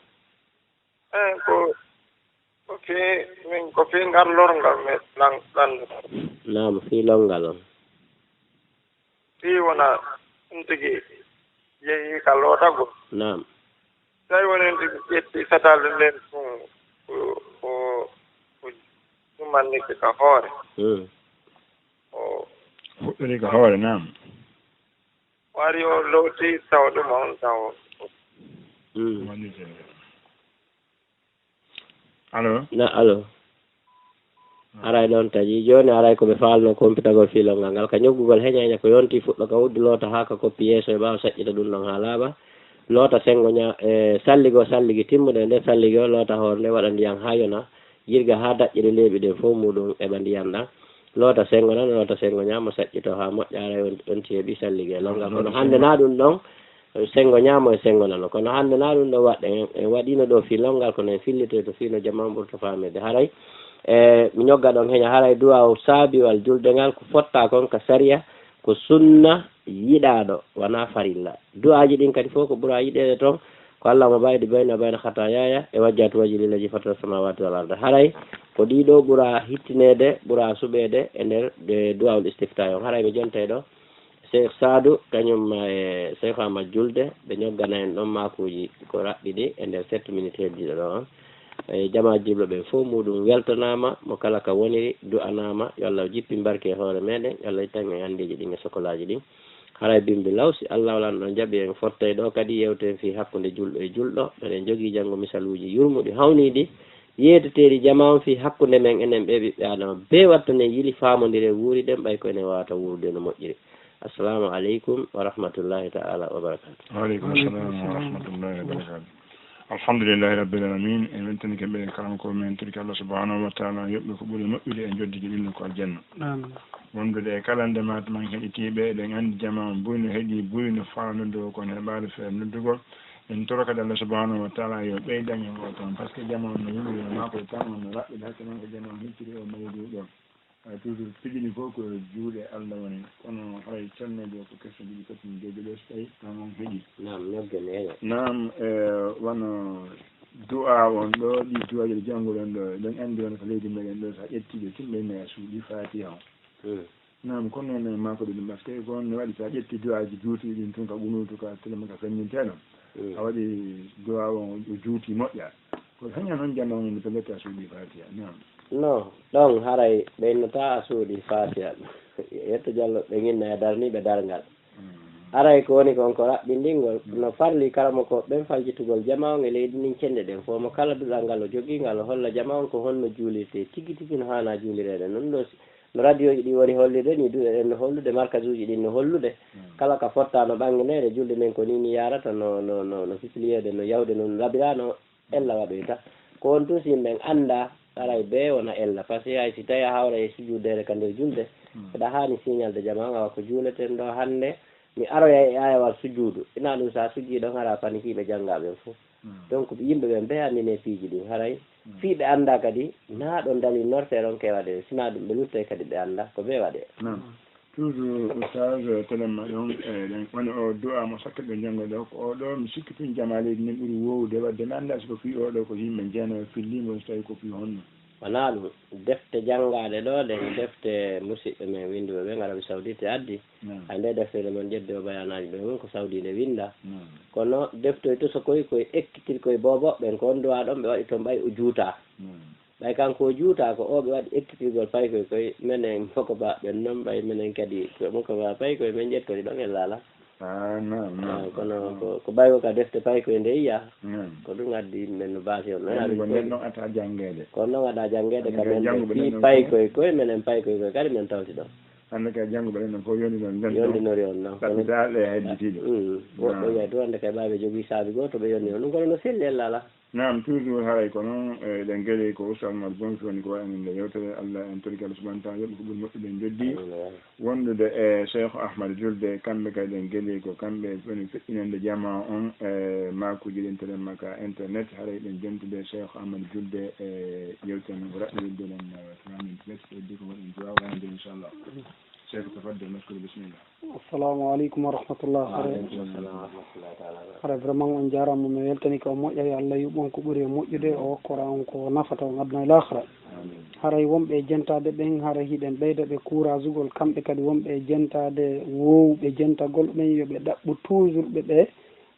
ko fi ngal lorngal me ɗan nam fi longal on fi wona ɗum tigi yeehi ka lootago nam tawi woni tigi ƴetti satalde nden ko ɗumannike ka hoore o fuɗɗori ka hoore nam wari o lowti taw ɗum on taw allo na allo aray ɗon taƴi joni aray koɓe falno computagol filongal ngal ka ñoggugol heñaña ko yonti fuɗɗo ka wuddi loota ha ka koppi yeeso e ɓawa saƴƴita ɗum ɗon ha laaɓa loota sengo salligo salligi timmuɗe nde salligi o loota hoore nde waɗa ndiyam ha yona yirga ha daƴƴiri leeɓi ɗe fof muɗum eɓa ndiyam ɗan loota sengo nan loota sengo ñaamo saƴƴito ha moƴƴa aray onti heeɓi salligi e longal kono hande na ɗum ɗon sengo ñaamo e sengo nano kono hande na ɗum ɗo waɗɗe en waɗino ɗo fi longal kono en fillite to fino jamam ɓurto famede haray mi ñogga ɗon heña haray duwa o saabiwal julde ngal ko fotta kon ka sariya ko sunna yiɗaɗo wona farilla du'aji ɗin kadi fof ko ɓuura yiɗede toon ko allahma baydi bayna bayna hata yaya e wajjatu waji lillaji fatara samawati wal arda haray ko ɗiɗo ɓuura hittinede ɓuura suɓede e nder de duwawol istifta on haray mi jonte ɗo Cheikh Sadou kañum e Cheikh Ahmad Julde ɓe ñoggana en ɗon makuji ko raɓɓiɗi e nder 7 minutes heddiɗo ɗo on e jama jiblo ɓe fof muɗum weltanama mo kala ka woniri du'anama yo Allah jippi barke e hoore meɗen yo Allah ittan en andiji ɗin e sokolaji ɗin haray bimbi lawsi Allah walan ɗon jaaɓi en fottay ɗo kadi yewten fi hakkude julɗo e julɗo eɗen jogui janggo misaluji yurmuɗi hawniɗi yeedeteɗi jama on fi hakkude men enen ɓe ɓiɓɓe adama be wattane yili famodire wuuri ɗen ɓay ko enen wawata wuurde no moƴƴiri assalamu aleykum wa rahmatullahi ta'ala wa barakatuh waaleykum assalam wa rahmatullahi wa barakatuh alhamdulillahi rabbil alamin en weltani kamɓe en kalam ko men turki Allah subhanahu wa ta'ala yoɓɓe ko ɓuuri moƴƴude e joddiji ɗinno ko aljanna wondude e kala ndemat man heɗitiɓe eɗen andi jama buyno heeɗi buyno faanude o kono heɓade feere noddugol en toro kadi Allah subhanahu wa ta'ala yo ɓeydan en o toon par ce que jama no yimɓe makoye tan on no raɓɓiɗe hakke noon ko jama hicciri o maydu ɗon toujours piɗini fof ko juuɗe Allah woni kono hay calneɗo ko question jiɗi foti deejo ɗo so tawi tan on heeɗi nam ñoggene nam wono du'a on ɗo ɗi du'aji ɗe jannguɗon ɗo ɗon anndi won ko leydi meɗen ɗo so a ƴettiɓe timɓene a suuɗi fatiha o nam kono noon makoɗe ɗum par ce que ko no waɗi so a ƴetti du'aji juutiɗi ɗin tun ka ɓunutu ka telema ka femminteɗon a waɗi du'a on o juuti moƴƴa ko haña noon jamma on nde pellete a suuɗi fatiha nam non ɗon haray ɓeynota a suuɗi fatiha yetto diallo ɓe ginna e darniɓe dargal aray ko woni kon ko raɓɓindingol no farli kalamo ko ɓen faljitugol jama on e leydi nin cende ɗen fo mo kala duɗal ngal o jogui ngal o holla jama on ko honno juulirte tigui tigui no hana juulirede noon ɗo no radio ji ɗi woni hollirde ni duɗe ɗen no hollude markage uji ɗin no hollude kala ka fotta no ɓanginede julde men ko nini yarata no fisliyede no yawde no labirano ella waɗoyta ko on tusi yimɓen anda haray be wona ella par ce que hay si tawi a hawra e sujudere ka nder julde eɗa hani signalde jama ngawa ko juleten ɗo hannde mi aroya e ayawal sujuudu ina ɗum sa sujji ɗon hara panikiɓe janngaɓe fof donc yimɓe ɓe mbeyandine piiji ɗin haray fiiɓe annda kadi na ɗon dali norte ɗon ke waɗe sina ɗum ɓe lutte kadi ɓe annda ko ɓe waɗe toujours oustage telemma ɗon eɗen woni o du'a mo sakke ɓe janngo ɗo ko oɗo mi sikki tun jamaleji nin ɓuuri wowde wadde mi annda siko fii oɗo ko yimɓe jeeno fillimo so tawi ko fii honno wona ɗum defte janngaɗe ɗo ɗen defte musidɓe men winduɓe ɓen arabi saoudite addi hay nde deftere men ƴedde o bayanaji ɓe mum ko saudi nde winda kono deftoy to so koye koye ekkitir koye boboɓen ko on duwa ɗon ɓe waɗi toon ɓay o juuta ɓay kanko o juuta ko o ɓe waɗi ekkitirgol pay koye koye minen foko baɓen noon ɓay minen kadi moko ba pay koye men ƴettori ɗon e laala kono ko ɓay ko ka defte pay koye nde yiya ko ɗum addi men no baasi on noon ata janggede kono noon waɗa janggede kamen fi pay koye koye minen pay koye koye kadi men tawti ɗon hande kay jannguɓe ɗen noon fof yondinori on noon ɗaɓɓitaɗe hedditiɗo woɓɓe wiya to hande kay ɓaɓe jogui saabi goto ɓe yonni on ɗum kono no selli e laala nam toujours haray ko noon eɗen gueɗe ko oustad mal bonfi woni ko wayani nde yewtere allah en tori Allah subahana taala yoɓɓe ko ɓuuri moƴƴuɓe en joddi wondude e cheikh ahmad julde kamɓe kadi ɗen gueɗe ko kamɓe woni feƴƴinande jama on makuji ɗen telemma ka internet haray ɗen jontude cheikh ahmad julde e yewtere men ko raɓɓiride ɗen 3 minutes less heddi ko waɗen duwa wayande inchallah cheikh tafaddal maskuru bisimillah assalamu aleykum wa rahmatullah hara vraiment on jarama mi weltani ko moƴƴa yo allah yuɓon ko ɓuuri e moƴƴude o hokkora on ko nafata on aduna e lahara haray wonɓe jentade ɓen hara hiɗen ɓeyda ɓe courage ugol kamɓe kadi wonɓe jentade wowɓe jentagol ɓen yoɓe ɗaɓɓu toujours ɓe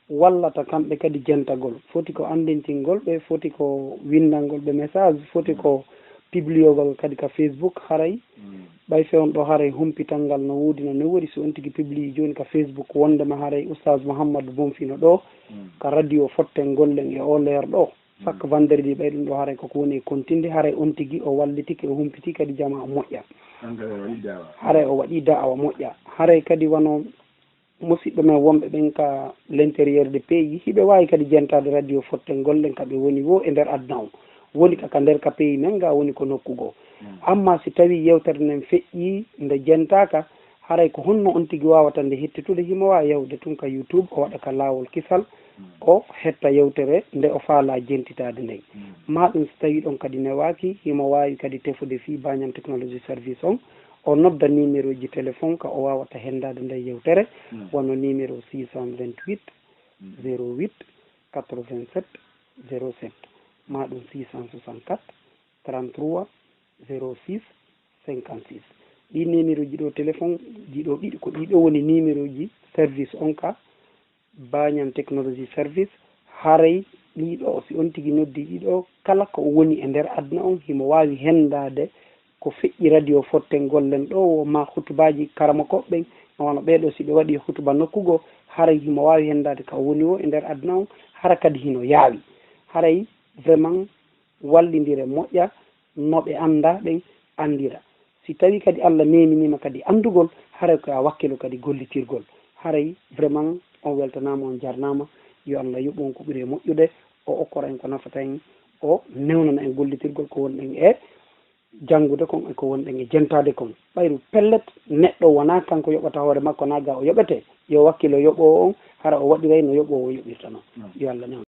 wallata kamɓe kadi jentagol foti ko andintingol ɓe foti ko windangol ɓe message foti ko publiogol kadi ka Facebook haray ɓay fewn ɗo haray humpital ngal no wuudi no wori so on tigui publie joni ka Facebook wondema haray oustaz Mouhammadou Bonfino ɗo ka radio fotten gollen e o leer ɗo chaque vendredi ɓayɗum ɗo haray koko woni e continde haray on tigui o wallitiki o humpiti kadi jama moƴƴa haray o waɗi da'awa moƴƴa haray kadi wono musidɓe men wonɓe ɓen ka l' intérieur de pays hiɓe wawi kadi jentade radio fotten gollen kaɓe woni wo e nder adna o woni kaka nder ka pays men ga woni ko nokkugo amma si tawi yewtere nden feƴƴi nde jentaka haray ko honno on tigui wawata nde hettitude himo wawi yewde tun ka YouTube o waɗa ka lawol kisal o hetta yewtere nde o faala jentitade nden ma ɗum so tawi ɗon kadi newaki himo wawi kadi tefude fi Bagnam technologie service on o nodda numéro ji téléphone ka o wawata hendade nde yewtere wono numéro 628 08 87 07 ma ɗum 664 33 06 56 ɗi numéro ji ɗo téléphone ji ɗo ɗiɗi ko ɗiɗo woni numéro ji service on ka Bagnam technologie service haray ɗiɗo si on tigui noddi ɗiɗo kala ko woni e nder aduna on himo wawi hendade ko feƴƴi radio fotten gollen ɗo ma hutubaji karama koɓɓen wano ɓeɗo si ɓe waɗi hutuba nokkugo haray himo wawi hendade ka woni o e nder aduna on hara kadi hino yaawi haray vraiment wallidire moƴƴa noɓe anda ɓen andira si tawi kadi Allah meminima kadi andugol haray ko a wakkilo kadi gollitirgol haray vraiment on weltanama on jarnama yo Allah yuɓon ko ɓuuri e moƴƴude o okkora en ko nafata en o newnana en gollitirgol ko wonɗen e janngude kon e ko wonɗen e jentade kon ɓayru pellet neɗɗo wona kanko yoɓata hoore makko naga o yoɓete yo wakkilo yoɓowo on hara o waɗiray no yoɓowo yoɓirta noon yo Allah newna